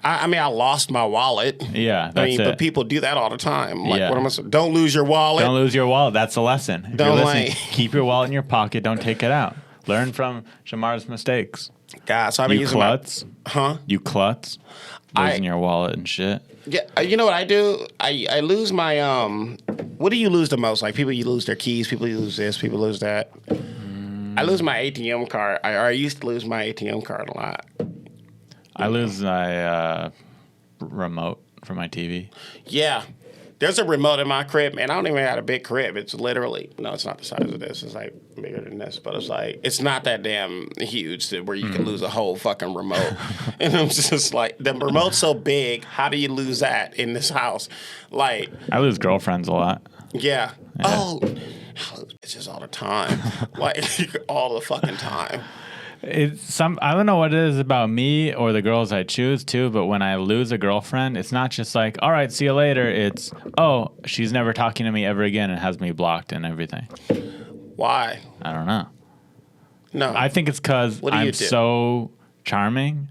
I mean, I lost my wallet. Yeah, that's but people do that all the time. Like, Yeah. what am I saying? Don't lose your wallet. Don't lose your wallet. That's the lesson. If Don't you're listening, like- keep your wallet in your pocket. Don't take it out. Learn from Jamar's mistakes. God, so I've been You using klutz. Huh? You klutz. Losing your wallet and shit. Yeah, you know what I do? I lose my What do you lose the most? Like people, you lose their keys. People lose this. People lose that. I lose my ATM card. I used to lose my ATM card a lot. I lose my remote for my TV. Yeah. There's a remote in my crib, and I don't even have a big crib. It's literally, no, it's not the size of this. It's like bigger than this, but it's like, it's not that damn huge where you can lose a whole fucking remote. And I'm just like, the remote's so big, how do you lose that in this house? Like, I lose girlfriends a lot. yeah. Oh, I lose bitches all the time. Like, all the fucking time. I don't know what it is about me or the girls I choose too, but when I lose a girlfriend, it's not just like, all right, see you later. It's, oh, she's never talking to me ever again and has me blocked and everything. Why? I don't know. No. I think it's because I'm do? so charming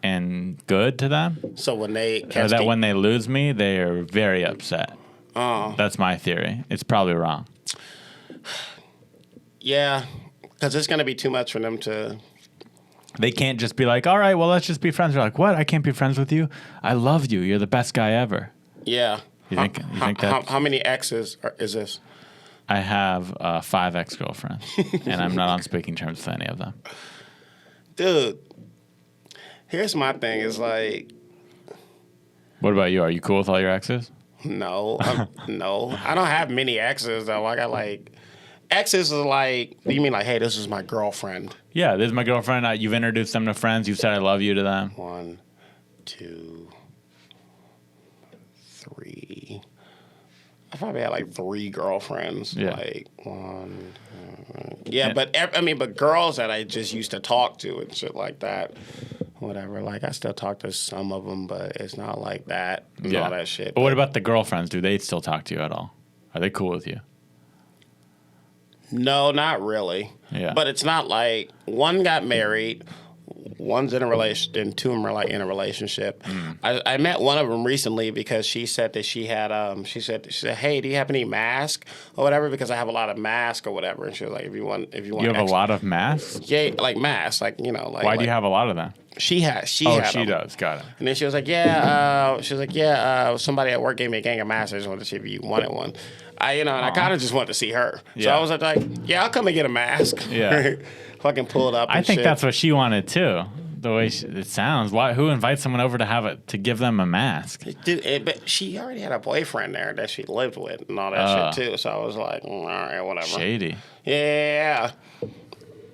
and good to them. So when they Or catch that the- when they lose me, they are very upset. Oh. That's my theory. It's probably wrong. Yeah. Because it's going to be too much for them to... They can't just be like, all right, well, let's just be friends. They're like, what? I can't be friends with you? I love you. You're the best guy ever. Yeah. You think that? How many exes is this? I have 5 ex-girlfriends, and I'm not on speaking terms with any of them. Dude, here's my thing. Is like, What about you? Are you cool with all your exes? no. No. I don't have many exes, though. I got, like... Exes is like... You mean like, hey, this is my girlfriend. Yeah, this is my girlfriend. You've introduced them to friends. You've said I love you to them. 1, 2, 3... I probably had like 3 girlfriends. Yeah. Like 1... Yeah, but girls that I just used to talk to and shit like that. Whatever. Like, I still talk to some of them, but it's not like that and all that shit. But what about the girlfriends? Do they still talk to you at all? Are they cool with you? No, not really. Yeah. But it's not like one got married, one's in a relationship, and 2 of them are like in a relationship. I met one of them recently because she said that she had she said, hey, do you have any mask or whatever? Because I have a lot of mask or whatever. And she was like, if you want You have a lot of masks? Yeah, like masks, like, you know, like. Why do you have a lot of them? She had She them. does. Got it. And then she was like, somebody at work gave me a gang of masks. I just wanted to see if you wanted one. And I kind of just wanted to see her. So Yeah. I was like, yeah, I'll come and get a mask. Yeah. Fucking pull it up and I think shit. that's what she wanted too. The way it sounds. Who invites someone over to give them a mask? Dude, but she already had a boyfriend there that she lived with and all that shit too. So I was like, all right, whatever. Shady. Yeah.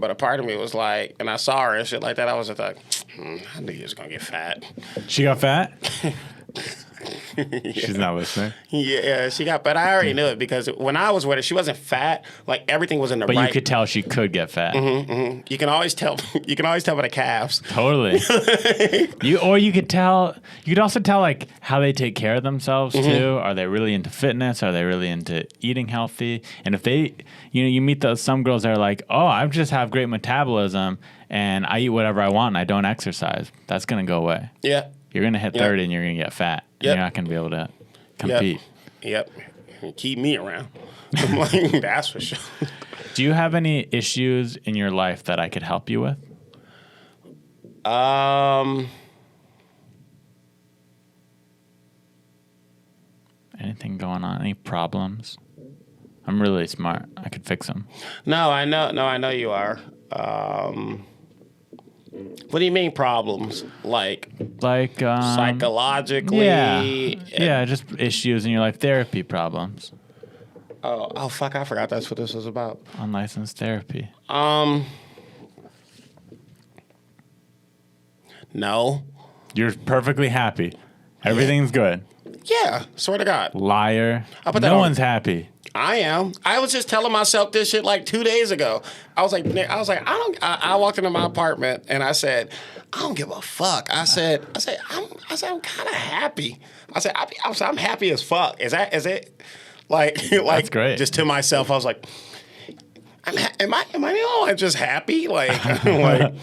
But a part of me was like, and I saw her and shit like that. I was just like, I knew you was gonna get fat. She got fat? She's not listening. Yeah, she got, but I already knew it because when I was with her, she wasn't fat. Like everything was in the But right. you could tell she could get fat. You can always tell. You can always tell by the calves. Totally. You could also tell like how they take care of themselves too. Are they really into fitness? Are they really into eating healthy? And if they, you meet some girls that are like, oh, I just have great metabolism and I eat whatever I want and I don't exercise. That's gonna go away. Yeah. You're gonna hit 30 and you're gonna get fat. And Yep. you're not gonna be able to compete. Yep. Keep me around. I'm like, that's for sure. Do you have any issues in your life that I could help you with? Anything going on? Any problems? I'm really smart. I could fix them. No, I know you are. What do you mean problems? Like psychologically? Yeah, just issues in your life. Therapy problems. Oh, fuck, I forgot that's what this was about. Unlicensed therapy. No. You're perfectly happy. Everything's good. Yeah, swear to God. Liar. I'll put that No on. one's happy. I am. I was just telling myself this shit like 2 days ago. I was like, I walked into my apartment and I said, I don't give a fuck. I'm kind of happy. I'm happy as fuck. Is it? Like, That's great. Just to myself, I was like, Am I just happy? Like, like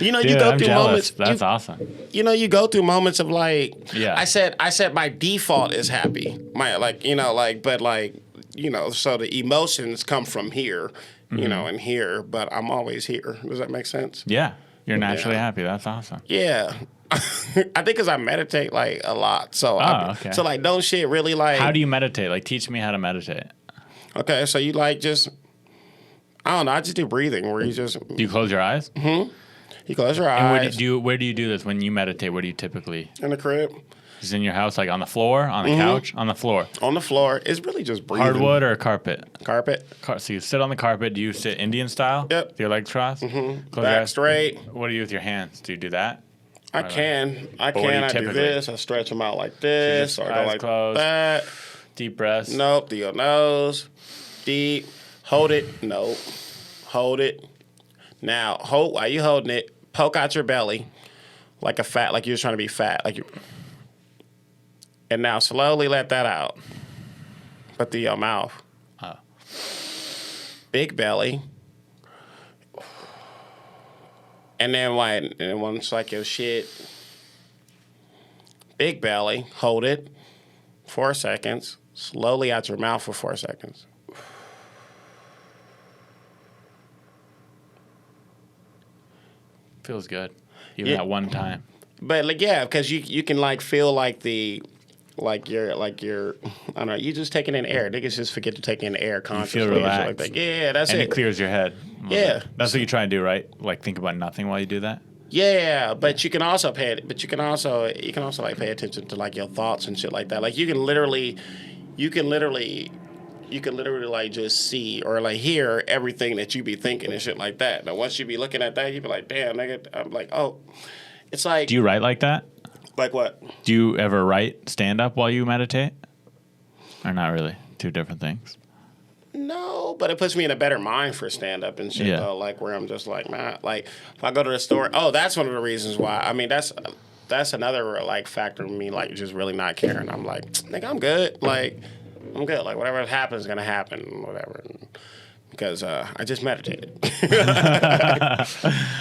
you know, Dude, you go I'm through jealous. moments. That's awesome. You know, you go through moments of like, Yeah. I said my default is happy. My like, you know, like, but like, you know, so the emotions come from here, you know, and here, but I'm always here. Does that make sense? Yeah. You're naturally Yeah. happy. That's awesome. Yeah. I think because I meditate like a lot. So, okay. so like, don't shit really like. How do you meditate? Like, teach me how to meditate. Okay, so you like just, I don't know, I just do breathing where you just, Do you close your eyes? you close your And eyes where do you do this when you meditate? Where do you typically? in the crib, Is it in your house, like on the floor, on the couch, on the floor? on the floor. It's really just breathing. Hardwood or carpet? Carpet. So you sit on the carpet. Do you sit Indian style? Yep. With your legs crossed? Close your Back eyes. straight. What do you do with your hands? Do you do that? I Or can. what do you I do typically- this. I stretch them out like this. just Or go eyes like closed. that. Deep breaths. Nope. Through your nose. Deep. Hold it. Nope. Hold it. Now, while you holding it, poke out your belly like like you're trying to be fat. Like you. And now slowly let that out. But through your mouth. Oh. Big belly. And then once like your shit. Big belly. Hold it. 4 seconds. Slowly out your mouth for 4 seconds. Feels good. Even at one time. But like yeah, because you can like feel like you're I don't know, you just taking in air. Niggas just forget to take in air consciously. feel and shit relaxed. like that. Yeah, that's And it. it clears your head. a little Yeah. bit. That's what you try and do, right? Like think about nothing while you do that? Yeah, but you can also like pay attention to like your thoughts and shit like that. Like you can literally like just see or like hear everything that you be thinking and shit like that. Now once you be looking at that, you be like, damn, nigga. I'm like, oh, it's like. Do you write like that? Like what? Do you ever write stand up while you meditate? Or not really? Two different things. No, but it puts me in a better mind for stand up and shit though. Like where I'm just like, man, like if I go to the store, that's one of the reasons why. I mean, that's another like factor of me like just really not caring. I'm like, nigga, I'm good. Like I'm good. Like whatever happens is gonna happen, whatever. Because I just meditated.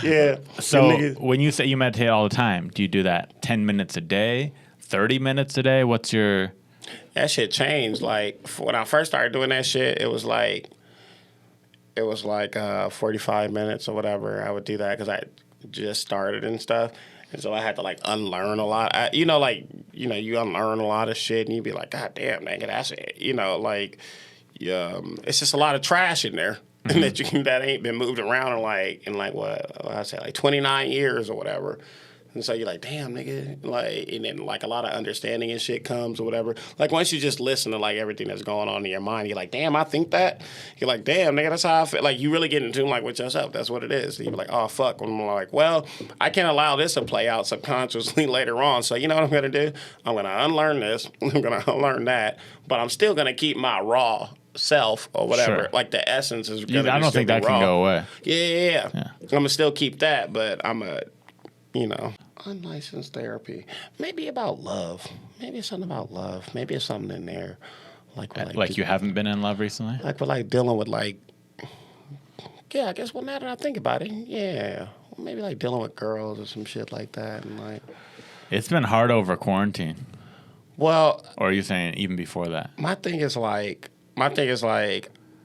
Yeah. So when you say you meditate all the time, do you do that 10 minutes a day, 30 minutes a day? What's your... That shit changed. Like when I first started doing that shit, it was like 45 minutes or whatever. I would do that because I just started and stuff, and so I had to like unlearn a lot. You unlearn a lot of shit, and you be like, God damn, nigga, that's it. It's just a lot of trash in there that ain't been moved around in what I say like 29 years or whatever. And so you're like, damn, nigga, like, and then like a lot of understanding and shit comes or whatever. Like once you just listen to like everything that's going on in your mind, you're like, damn, I think that. You're like, damn, nigga, that's how I feel. Like you really get in tune like with yourself. That's what it is. And you're like, oh fuck. And I'm like, well, I can't allow this to play out subconsciously later on. So you know what I'm gonna do? I'm gonna unlearn this. I'm gonna unlearn that. But I'm still gonna keep my raw self or whatever. Sure. Like the essence is. I don't think that can go away. Yeah. I'm gonna still keep that, but I'm unlicensed therapy. Maybe about love. Maybe it's something about love. Maybe it's something in there. Like you haven't been in love recently? Like we're like dealing with like, yeah, I guess now that I think about it, yeah. Maybe like dealing with girls or some shit like that. And like, It's been hard over quarantine. well, Or are you saying even before that? my thing is like,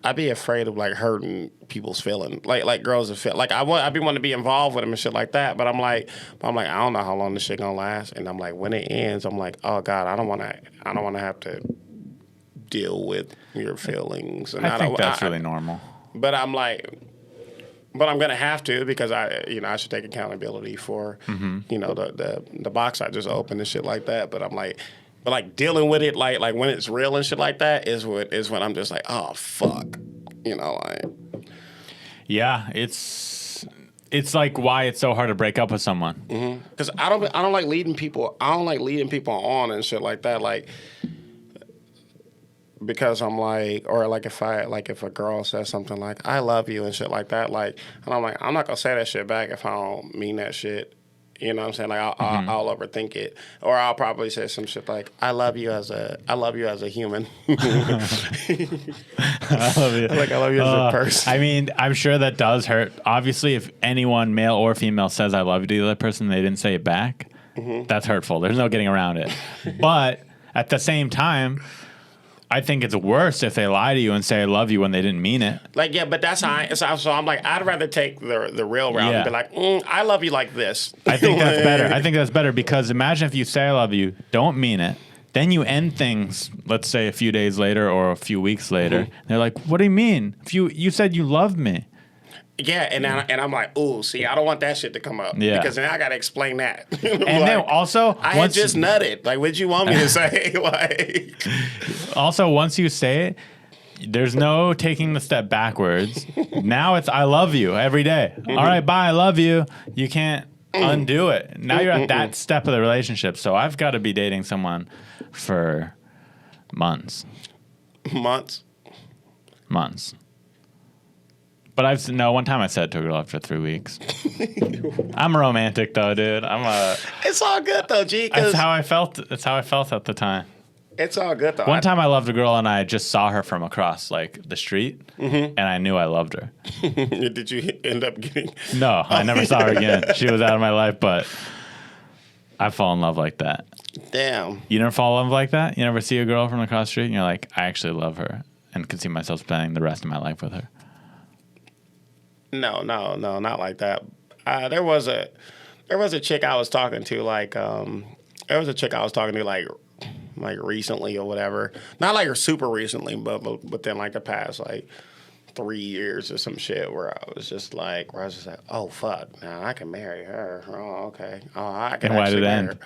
I'd be afraid of like hurting people's feelings, like girls that feel like I be wanting to be involved with them and shit like that. But I'm like, I don't know how long this shit gonna last. And I'm like, when it ends, I'm like, oh God, I don't want to have to deal with your feelings. And I think that's really normal. But I'm like, but I'm gonna have to because I should take accountability for the box I just opened and shit like that. But I'm like. But like dealing with it, like when it's real and shit like that, is when I'm just like, oh fuck, like. Yeah, it's like why it's so hard to break up with someone. Because I don't like leading people. I don't like leading people on and shit like that. Like because I'm like, or like if a girl says something like I love you and shit like that, like, and I'm like, I'm not gonna say that shit back if I don't mean that shit. You know what I'm saying? Like I'll overthink it, or I'll probably say some shit like, "I love you as a human." I love you. Like I love you as a person. I mean, I'm sure that does hurt. Obviously, if anyone, male or female, says "I love you" to the other person, they didn't say it back. That's hurtful. There's no getting around it. But at the same time, I think it's worse if they lie to you and say "I love you" when they didn't mean it. Like, yeah, but that's how. So I'm like, I'd rather take the real route and be like, "I love you like this." I think that's better. I think that's better because imagine if you say "I love you," don't mean it, then you end things. Let's say a few days later or a few weeks later, and they're like, "What do you mean? If you said you loved me." Yeah, and I'm like, ooh, see, I don't want that shit to come up. Yeah. Because then I got to explain that. And then also, I had just nutted. Like, what'd you want me to say? Like, also, once you say it, there's no taking the step backwards. Now it's "I love you" every day. All right, bye, I love you. You can't undo it. Now you're at that step of the relationship. So I've got to be dating someone for months. Months. But one time I said it to a girl after 3 weeks. I'm romantic though, dude. It's all good though, G. That's how I felt. That's how I felt at the time. It's all good though. One time I loved a girl and I just saw her from across like the street, and I knew I loved her. Did you end up getting? No, I never saw her again. She was out of my life, but I fall in love like that. Damn. You never fall in love like that? You never see a girl from across the street and you're like, I actually love her and could see myself spending the rest of my life with her. No, not like that. There was a chick I was talking to like recently or whatever. Not like super recently, but within like the past like 3 years or some shit where I was just like, oh fuck, now I can marry her. Oh okay. Oh, I can. And why did it marry end? her.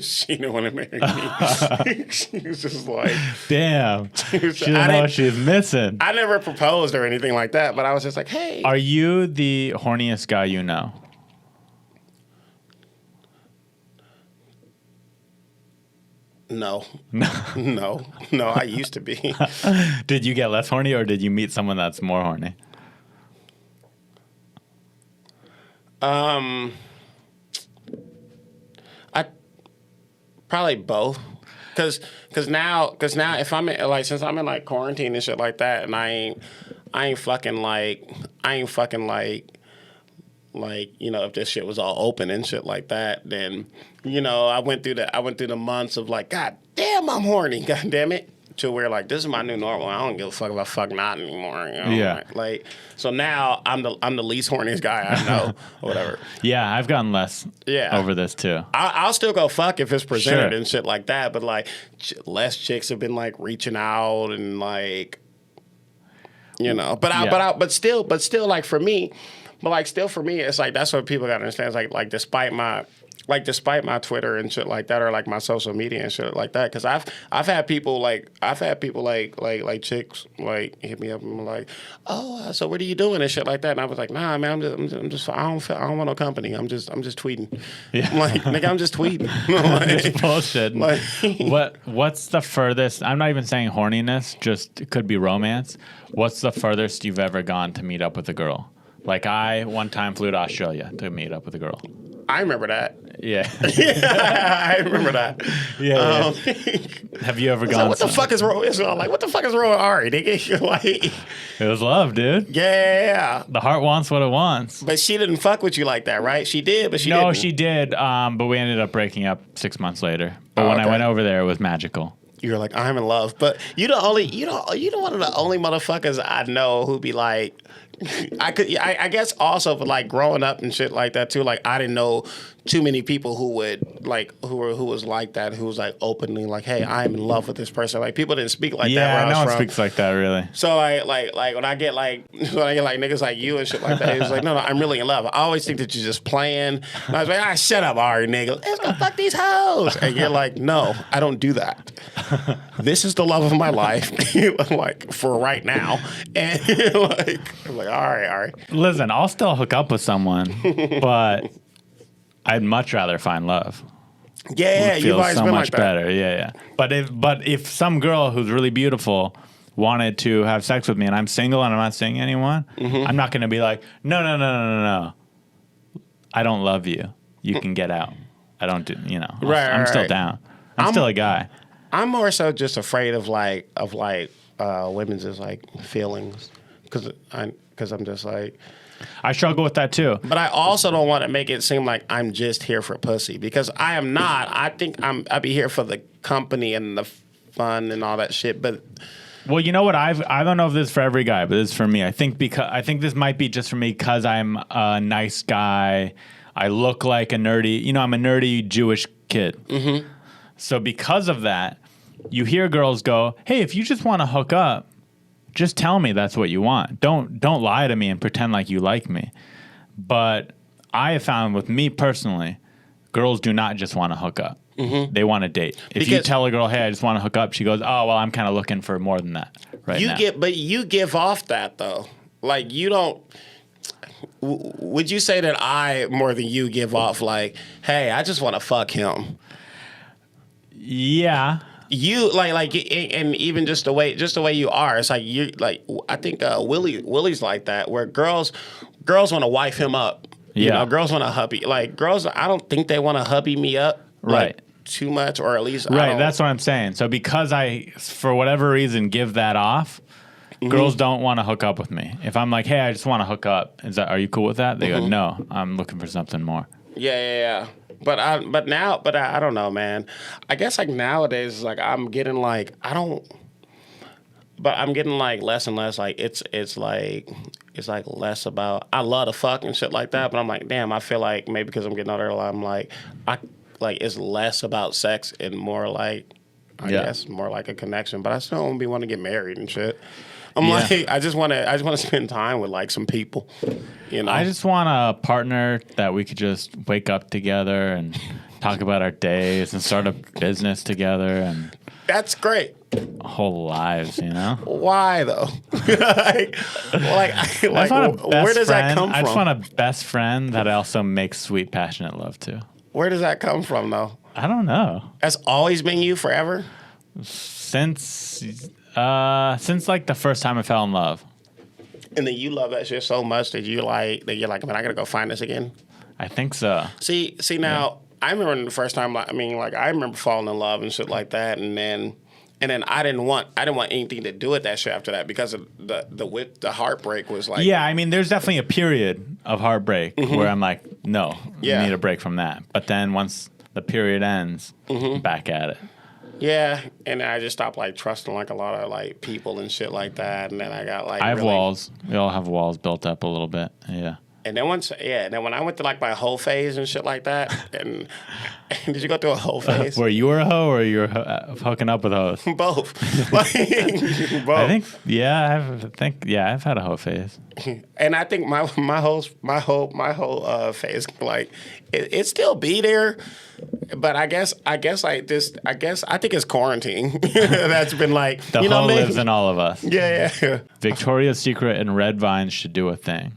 She didn't want to marry me. She was just like, damn. She didn't know what she was missing. I never proposed or anything like that, but I was just like, hey. Are you the horniest guy you know? No, I used to be. Did you get less horny or did you meet someone that's more horny? I probably both. Cause now if I'm in, like, since I'm in like quarantine and shit like that, and I ain't fucking like you know, if this shit was all open and shit like that, then you know I went through the months of like, God damn, I'm horny, God damn it, to where like this is my new normal. I don't give a fuck if I fuck not anymore. You know? Yeah. Like so now I'm the least horniest guy I know, or whatever. Yeah, I've gotten less. Yeah. Over this too. I'll still go fuck if it's presented Sure. and shit like that, but like less chicks have been like reaching out and like, you know, but still like for me. But like, still for me, it's like that's what people gotta understand. It's like despite my Twitter and shit like that, or like my social media and shit like that, because I've had people like chicks like hit me up and like, oh, so what are you doing and shit like that, and I was like, nah, man, I'm just I don't want no company. I'm just tweeting. Yeah. Like nigga, I'm just tweeting. It's bullshit. Like, what's the furthest? I'm not even saying horniness. Just it could be romance. What's the furthest you've ever gone to meet up with a girl? Like I one time flew to Australia to meet up with a girl. I remember that. Yeah. I remember that. Yeah. Have you ever gone? Like, what the fuck is wrong? Like, what the fuck is wrong with Ari? Nigga? Like, it was love, dude. Yeah. The heart wants what it wants. But she didn't fuck with you like that, right? She did, but she didn't. No, she did. But we ended up breaking up 6 months later. But when I went over there, it was magical. You're like, I'm in love. But you're one of the only motherfuckers I know who be like, I guess also for like growing up and shit like that too. Like I didn't know too many people who would like who was like that, who was like openly like, hey, I'm in love with this person. Like people didn't speak like that. Yeah, where no I was one from. speaks like that really. So like when I get niggas like you and shit like that, it's like no, I'm really in love. I always think that you're just playing. And I was like, shut up, Ari, nigga. Let's go fuck these hoes. And you're like, no, I don't do that. This is the love of my life, like for right now. And I'm like, all right. Listen, I'll still hook up with someone, but I'd much rather find love. Yeah, It you've feels always so been much like that. better. Yeah. But if some girl who's really beautiful wanted to have sex with me and I'm single and I'm not seeing anyone, I'm not going to be like, no. I don't love you. you can get out. I don't do, Right, I'm still right. down. I'm still a guy. I'm more so just afraid of women's just like feelings because I'm just like. I struggle with that too. But I also don't want to make it seem like I'm just here for pussy because I am not. I think I'd be here for the company and the fun and all that shit. But well, you know what? I don't know if this is for every guy, but this is for me. I think this might be just for me because I'm a nice guy. I look like a nerdy. I'm a nerdy Jewish kid. Mm-hmm. So because of that, you hear girls go, "Hey, if you just want to hook up, just tell me that's what you want. Don't lie to me and pretend like you like me." But I have found with me personally, girls do not just want to hook up. Mm-hmm. They want to date. If you tell a girl, "Hey, I just want to hook up," she goes, "Oh, well, I'm kind of looking for more than that now." But you give off that though. Like you don't. Would you say that I more than you give off like, "Hey, I just want to fuck him"? Yeah. You like, and even just the way you are, it's like you like. I think Willie's like that, where girls want to wife him up. Yeah, girls want to hubby. Like girls, I don't think they want to hubby me up. Right. Like, too much, or at least right. That's what I'm saying. So because I, for whatever reason, give that off, girls don't want to hook up with me. If I'm like, "Hey, I just want to hook up," are you cool with that? They go, "No, I'm looking for something more." Yeah. But I don't know, man. I guess like nowadays, like I'm getting like I'm getting like less and less. Like it's like less about I love to fuck and shit like that. But I'm like, damn, I feel like maybe because I'm getting older, I'm like it's less about sex and more like I guess more like a connection. But I still don't want to get married and shit. I'm like, I just want to spend time with like some people, I just want a partner that we could just wake up together and talk about our days and start a business together and that's great. Whole lives, Why though? where does that come from? I just want a best friend that I also make sweet, passionate love to. Where does that come from though? I don't know. That's always been you forever? Since like the first time I fell in love. And then you love that shit so much that you're like, man, I gotta go find this again. I think so. See now, I remember the first time. I remember falling in love and shit like that, and then I didn't want anything to do with that shit after that because of the heartbreak was like. Yeah, there's definitely a period of heartbreak where I'm like, no, you need a break from that. But then once the period ends, back at it. Yeah, and then I just stopped like trusting like a lot of like people and shit like that, and then I got like I have walls. We all have walls built up a little bit. Yeah. And then when I went to like my whole phase and shit like that, and did you go through a whole phase? Where you were a hoe or you were hooking up with hoes? Both. Both. I think I've had a hoe phase. And I think my whole phase like it still be there, but I think it's quarantine that's been like the hoe lives in all of us. Yeah. Victoria's Secret and red vines should do a thing.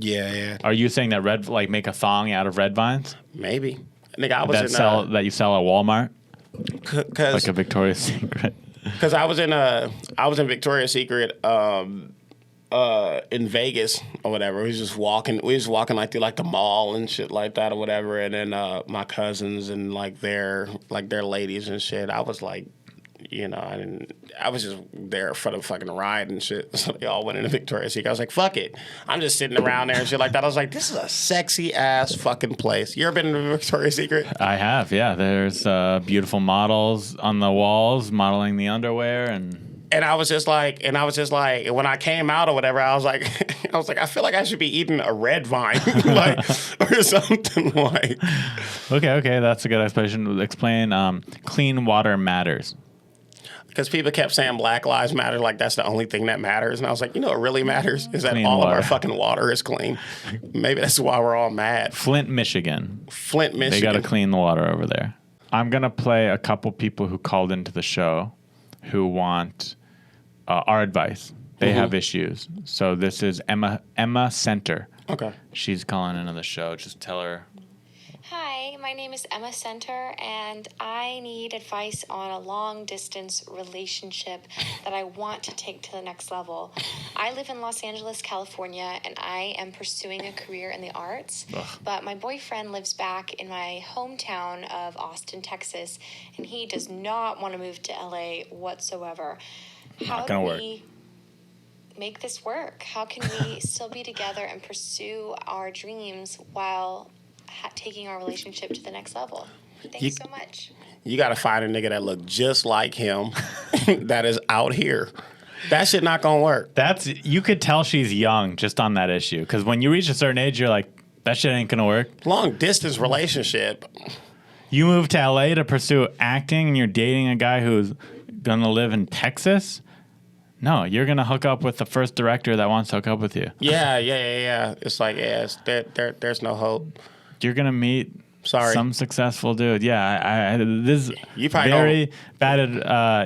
Yeah. Are you saying that make a thong out of red vines? Maybe. Nigga, that you sell at Walmart? Like a Victoria's Secret. Because I was in Victoria's Secret in Vegas or whatever. We was just walking like through like the mall and shit like that or whatever. And then my cousins and like their ladies and shit. I was like, I was just there for the fucking ride and shit. So they all went into Victoria's Secret. I was like, fuck it. I'm just sitting around there and shit like that. I was like, this is a sexy ass fucking place. You ever been to Victoria's Secret? I have, yeah. There's beautiful models on the walls modeling the underwear And I was just like, when I came out or whatever, I was like, I feel like I should be eating a red vine, like, or something like. Okay, that's a good explanation. Explain clean water matters. Because people kept saying Black Lives Matter, like that's the only thing that matters. And I was like, what really matters is that clean all water. of our fucking water is clean. Maybe that's why we're all mad. Flint, Michigan. They got to clean the water over there. I'm going to play a couple people who called into the show who want our advice. They have issues. So this is Emma Center. Okay. She's calling into the show. Just tell her Hi, my name is Emma Center, and I need advice on a long-distance relationship that I want to take to the next level. I live in Los Angeles, California, and I am pursuing a career in the arts. But my boyfriend lives back in my hometown of Austin, Texas, and he does not want to move to LA whatsoever. How do we make this work? How can we still be together and pursue our dreams while taking our relationship to the next level? Thanks so much. You got to find a nigga that look just like him that is out here. That shit not going to work. You could tell she's young just on that issue. Because when you reach a certain age, you're like, that shit ain't going to work. Long distance relationship. You move to LA to pursue acting and you're dating a guy who's going to live in Texas? No, you're going to hook up with the first director that wants to hook up with you. Yeah. It's like, there's no hope. You're going to meet some successful dude. Yeah, this is very bad,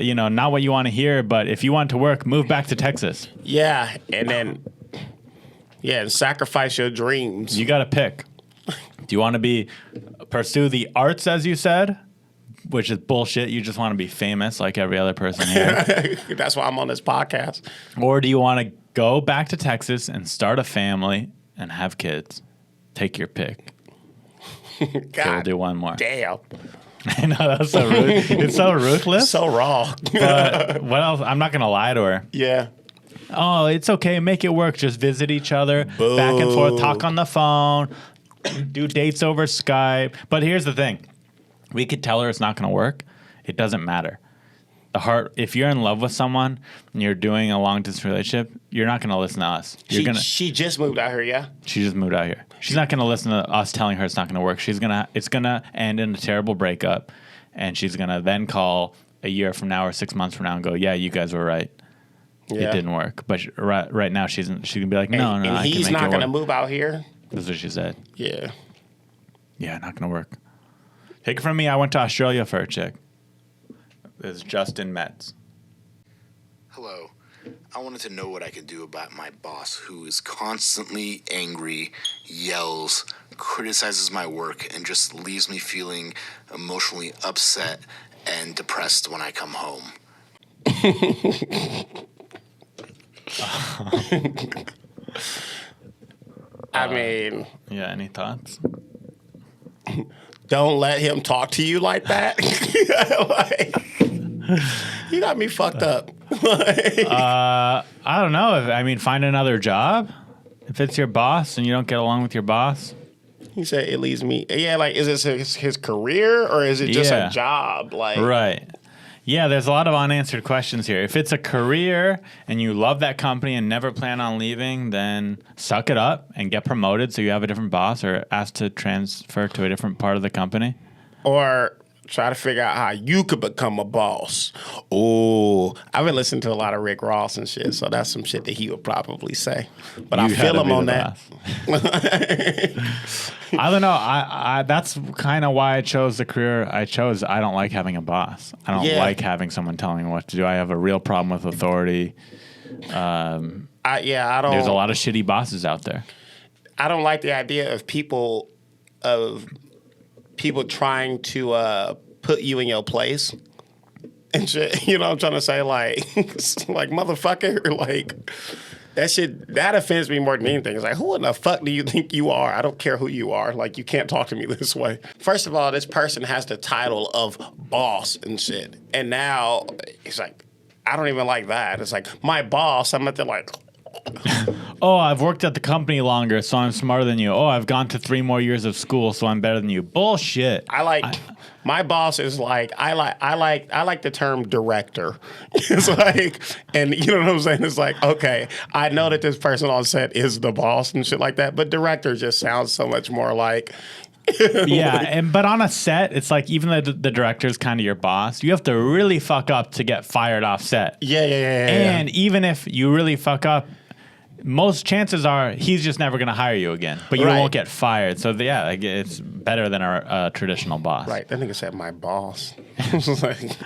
not what you want to hear, but if you want to work, move back to Texas. Yeah, and then, and sacrifice your dreams. You got to pick. Do you want to pursue the arts, as you said? Which is bullshit. You just want to be famous like every other person here. That's why I'm on this podcast. Or do you want to go back to Texas and start a family and have kids? Take your pick. God, okay, we'll do one more. Damn. I know, that's so rude. It's so ruthless. So raw. But what else? I'm not going to lie to her. Yeah. Oh, it's okay. Make it work. Just visit each other. Boo. Back and forth. Talk on the phone. Do dates over Skype. But here's the thing. We could tell her it's not going to work. It doesn't matter. If you're in love with someone and you're doing a long distance relationship, you're not going to listen to us. She just moved out here, yeah? She just moved out here. She's not going to listen to us telling her it's not going to work. It's going to end in a terrible breakup, and she's going to then call a year from now or 6 months from now and go, yeah, you guys were right. Yeah. It didn't work. But right now she can be like, no, and I he's can make not it going to work. move out here? That's what she said. Yeah. Yeah, not going to work. Take it from me, I went to Australia for a chick. It's Justin Metz. Hello. I wanted to know what I could do about my boss who is constantly angry, yells, criticizes my work, and just leaves me feeling emotionally upset and depressed when I come home. I mean... Yeah, any thoughts? Don't let him talk to you like that. You got me fucked up. I don't know. Find another job. If it's your boss and you don't get along with your boss. He said it leaves me. Yeah, like, is this his career or is it just a job? Like, right. Yeah, there's a lot of unanswered questions here. If it's a career and you love that company and never plan on leaving, then suck it up and get promoted so you have a different boss or ask to transfer to a different part of the company. Or try to figure out how you could become a boss. Oh, I've been listening to a lot of Rick Ross and shit, so that's some shit that he would probably say. But I feel him on that. I don't know. I that's kind of why I chose the career I chose. I don't like having a boss. I don't like having someone telling me what to do. I have a real problem with authority. I don't. There's a lot of shitty bosses out there. I don't like the idea of people trying to put you in your place and shit. You know what I'm trying to say? Like, like motherfucker, like. That offends me more than anything. It's like, who in the fuck do you think you are? I don't care who you are. Like, you can't talk to me this way. First of all, this person has the title of boss and shit. And now, it's like, I don't even like that. It's like, my boss, I'm at the like... Oh, I've worked at the company longer, so I'm smarter than you. Oh, I've gone to 3 more years of school, so I'm better than you. Bullshit. My boss is like, I like the term director. It's like, and you know what I'm saying? It's like, okay, I know that this person on set is the boss and shit like that, but director just sounds so much more like. Yeah, but on a set, it's like even though the director's kind of your boss, you have to really fuck up to get fired off set. Yeah. And even if you really fuck up, most chances are he's just never going to hire you again, but you won't get fired. So it's better than our traditional boss. Right. That nigga said my boss. Like,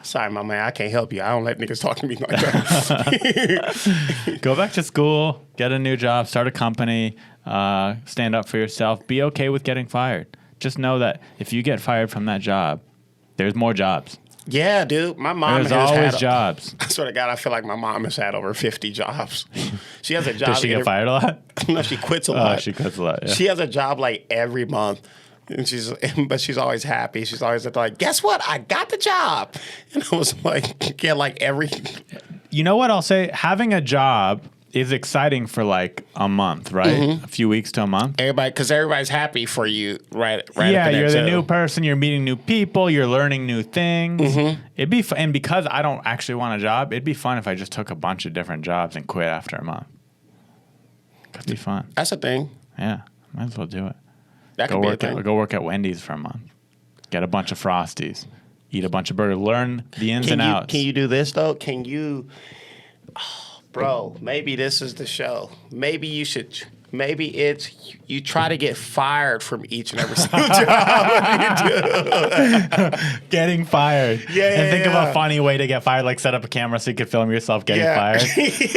sorry, my man, I can't help you. I don't let niggas talk to me like that. Go back to school, get a new job, start a company, stand up for yourself. Be okay with getting fired. just know that if you get fired from that job, there's more jobs. Yeah, dude. My mom There's has always had jobs. I swear to God, I feel like my mom has had over 50 jobs. She has a job. Does she get fired a lot? No, she quits a lot. She quits a lot. Yeah. She has a job like every month. And she's always happy. She's always like, guess what? I got the job. And I was like, yeah, like every. You know what I'll say? Having a job is exciting for like a month, right? A few weeks to a month. Because everybody's happy for you, right? Yeah, up in you're there the too. new person. You're meeting new people. You're learning new things. It'd be fun. And because I don't actually want a job, it'd be fun if I just took a bunch of different jobs and quit after a month. Could be fun. That's a thing. Yeah, might as well do it. That could be a thing. Go work at Wendy's for a month. Get a bunch of Frosties. Eat a bunch of burgers. Learn the ins and outs. Can you do this though? Can you? Bro, maybe this is the show. Maybe you should. Maybe it's you try to get fired from each and every single job you do. Getting fired. Yeah, and think of yeah. a funny way to get fired. Like set up a camera so you could film yourself getting Yeah. fired.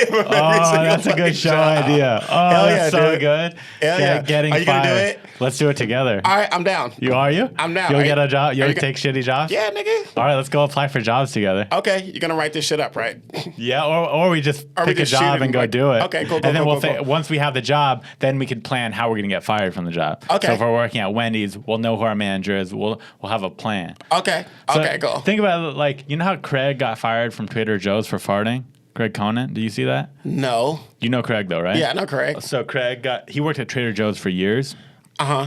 Oh, That's a good show idea. Oh, Hell that's yeah, so dude. good. Hell yeah. Getting Are you fired. gonna do it? Let's do it together. All right, I'm down. Are you? I'm down. You'll Are get you- a job. You'll are you take shitty jobs? Yeah, nigga. All right, let's go apply for jobs together. Okay, you're gonna write this shit up, right? Yeah, or we just Or we pick a just shoot job it and go like- do it. Okay, cool, And then cool, we'll cool. once we have the job, then we can plan how we're gonna get fired from the job. Okay. So if we're working at Wendy's, we'll know who our manager is. We'll have a plan. Okay. So Okay, cool. Think about it, like, you know how Craig got fired from Trader Joe's for farting? Craig Conan, do you see that? No. You know Craig though, right? Yeah, no, correct. So Craig he worked at Trader Joe's for years. Uh-huh.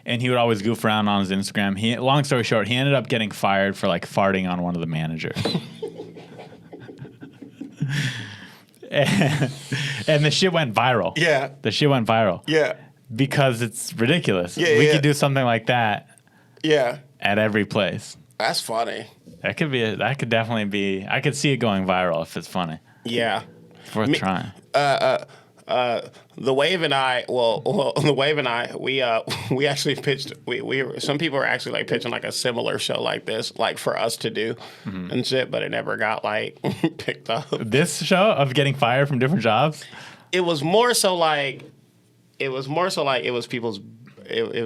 And he would always goof around on his Instagram. Long story short, he ended up getting fired for like farting on one of the managers. and the shit went viral. Yeah. The shit went viral. Yeah. Because it's ridiculous. Yeah, we yeah. could do something like that Yeah. at every place. That's funny. That could definitely be. I could see it going viral if it's funny. Yeah. It's worth trying. The Wave and I, we actually pitched. Some people are actually like pitching like a similar show like this, like for us to do and shit, but it never got like picked up. This show of getting fired from different jobs. It was more so like it was people's.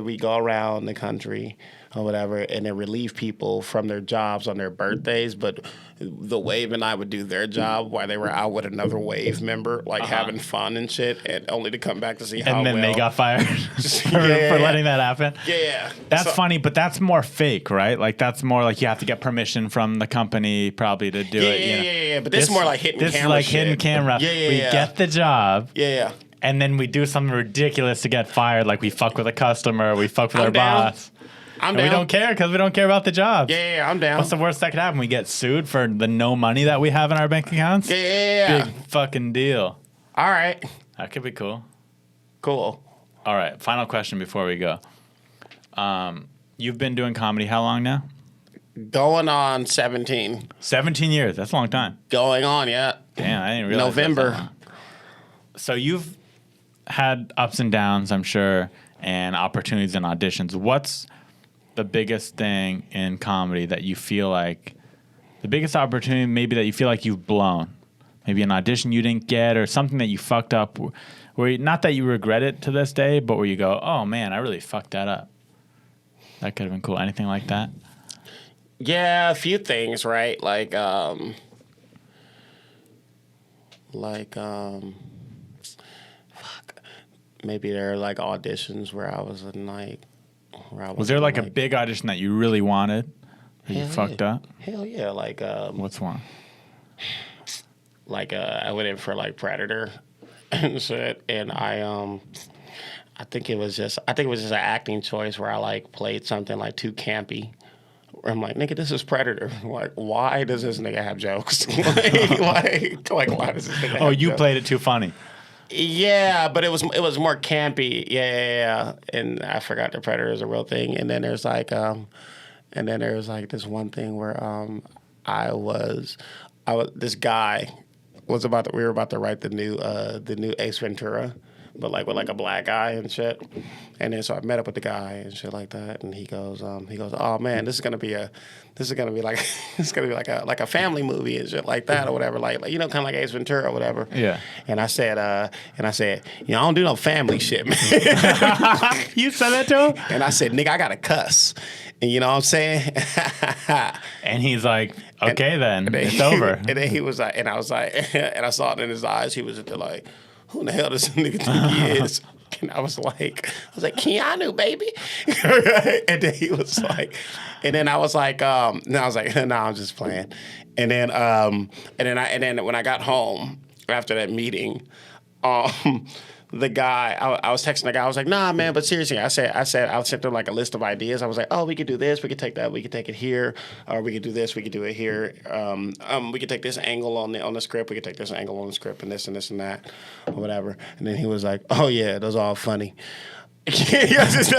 We go around the country or whatever, and then relieve people from their jobs on their birthdays. But the Wave and I would do their job while they were out with another Wave member, like having fun and shit, and only to come back to see how And then they got fired for Yeah. letting that happen. Yeah. That's funny, but that's more fake, right? Like that's more like you have to get permission from the company probably to do it. You know? Yeah. But this is more like hidden camera. This is like shit. hidden camera. Yeah. We get the job. Yeah. And then we do something ridiculous to get fired. Like we fuck with a customer, we fuck with our down. boss. I'm And down. we don't care because we don't care about the job. Yeah, I'm down. What's the worst that could happen? We get sued for the no money that we have in our bank accounts? Yeah. Big fucking deal. All right. That could be cool. Cool. All right, final question before we go. You've been doing comedy how long now? Going on 17. 17 years. That's a long time. Going on, yeah. Damn, I didn't realize. November. That was that long. So you've had ups and downs, I'm sure, and opportunities and auditions. What's the biggest thing in comedy that you feel like, the biggest opportunity maybe that you feel like you've blown? Maybe an audition you didn't get or something that you fucked up, where not that you regret it to this day, but where you go, oh man, I really fucked that up. That could have been cool. Anything like that? Yeah, a few things, right? Fuck. Maybe there are like auditions where I was in like, Was there like a big audition that you really wanted that you fucked up? Hell yeah, What's one? I went in for like Predator and shit, and I think it was just an acting choice where I like played something like too campy. Where I'm like, nigga, this is Predator. Like, why does this nigga have jokes? why does this nigga? Oh, have you jokes? played it too funny. Yeah, but it was more campy. Yeah. And I forgot the Predator is a real thing. And then there's like this one thing where we were about to write the new Ace Ventura but like with like a black guy and shit. And then so I met up with the guy and shit like that, and he goes, oh man, this is gonna be like a family movie and shit like that or whatever, like you know, kind of like Ace Ventura or whatever. Yeah. And I said, I don't do no family shit, man. You said that to him? And I said, nigga, I gotta cuss. And you know what I'm saying? And he's like, okay, then it's over. over. And then he was like, and I was like, and I saw it in his eyes. He was like, who in the hell does this nigga think he is? And I was like, Keanu, baby. And then he was like, and then I was like, no, I'm just playing. And then when I got home after that meeting, the guy, I was texting the guy. I was like, nah, man, but seriously, I sent him like a list of ideas. I was like, oh, we could do this, we could take that, we could take it here, or we could do this, we could do it here. We could take this angle on the script, we could take this angle on the script, and this and that, or whatever. And then he was like, oh yeah, those are all funny. He just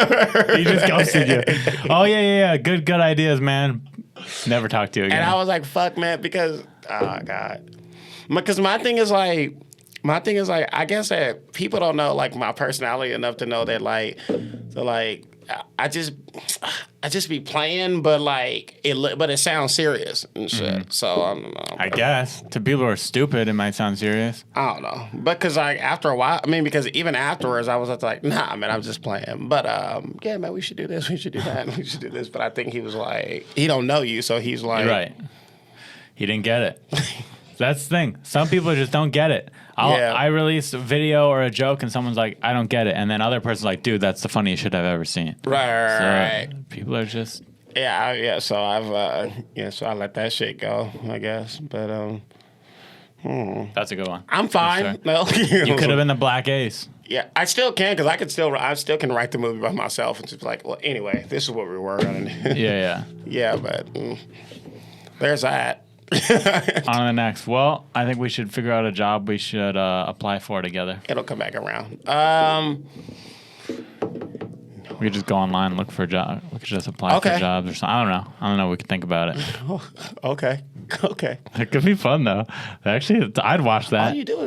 ghosted you. Oh yeah. Good ideas, man. Never talk to you again. And I was like, fuck, man, because oh god, because my thing is like, I guess that people don't know like my personality enough to know that I just be playing, but it sounds serious and shit. Mm-hmm. So I don't know. I guess to people who are stupid, it might sound serious. I don't know, but because like after a while, I mean, because even afterwards, I was like, nah, man, I'm just playing. But yeah, man, we should do this, we should do that, we should do this. But I think he was like, he don't know you, so he's like, you're right. He didn't get it. That's the thing. Some people just don't get it. I release a video or a joke and someone's like, I don't get it. And then other person's like, dude, that's the funniest shit I've ever seen. Right. People are just... Yeah. So so I let that shit go, I guess. But, That's a good one. I'm fine. No. You could have been the Black Ace. Yeah, I still can, because I still can write the movie by myself and just be like, well, anyway, this is what we were going to do. Yeah. Yeah, but there's that. On to the next. Well, I think we should figure out a job we should apply for together. It'll come back around. We could just go online and look for a job. We could just apply for jobs or something. I don't know. We could think about it. Okay. It could be fun though. Actually, I'd watch that. All you do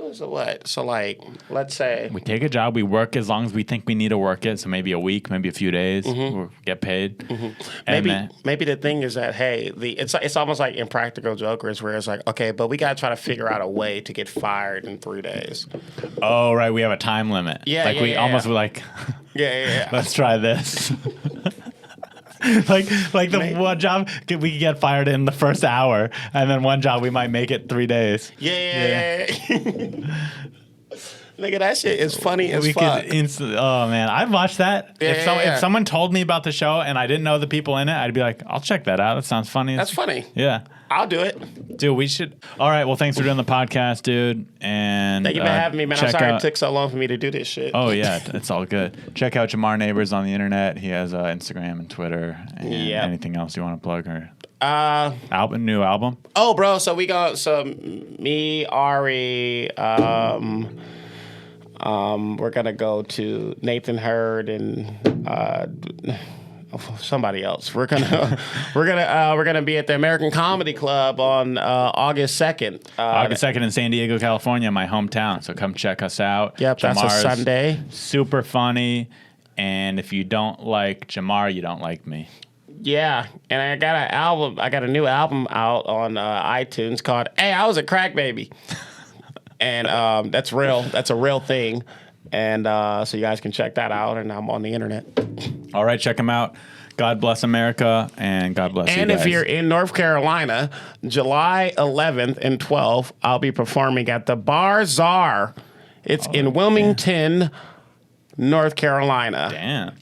is what? So like, let's say we take a job, we work as long as we think we need to work it. So maybe a week, maybe a few days, we'll get paid. Mm-hmm. Maybe the thing is that it's almost like Impractical Jokers, where it's like, okay, but we gotta try to figure out a way to get fired in 3 days. Oh right, we have a time limit. Yeah, we almost were like, yeah. Let's try this. like the one job we could get fired in the first hour, and then one job we might make it 3 days. Yeah. Nigga, that shit is funny as fuck. Oh man, I'd watch that. If someone told me about the show and I didn't know the people in it, I'd be like, I'll check that out. That sounds funny. That's funny. Yeah. I'll do it. Dude, we should. All right, well, thanks for doing the podcast, dude. And thank you for having me, man. I'm sorry it took so long for me to do this shit. Oh, yeah, it's all good. Check out Jamar Neighbors on the internet. He has Instagram and Twitter. And anything else you want to plug? Or new album? Oh, bro, so me, Ari, we're going to go to Nathan Hurd and... somebody else. We're gonna be at the American Comedy Club on August 2nd. August 2nd in San Diego, California, my hometown. So come check us out. Yep, Jamar's that's a Sunday. Super funny, and if you don't like Jamar, you don't like me. Yeah, and I got a new album out on iTunes called "Hey, I Was a Crack Baby," and that's real. That's a real thing. And so you guys can check that out, and I'm on the internet. All right, check them out. God bless America, and God bless you guys. And if you're in North Carolina, July 11th and 12th, I'll be performing at the Bar Czar. It's in Wilmington, North Carolina. Damn.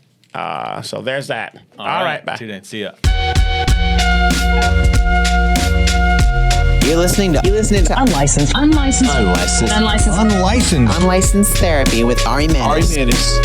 So there's that. All right, bye. See ya. You're listening to Unlicensed Therapy with Ari Mannis.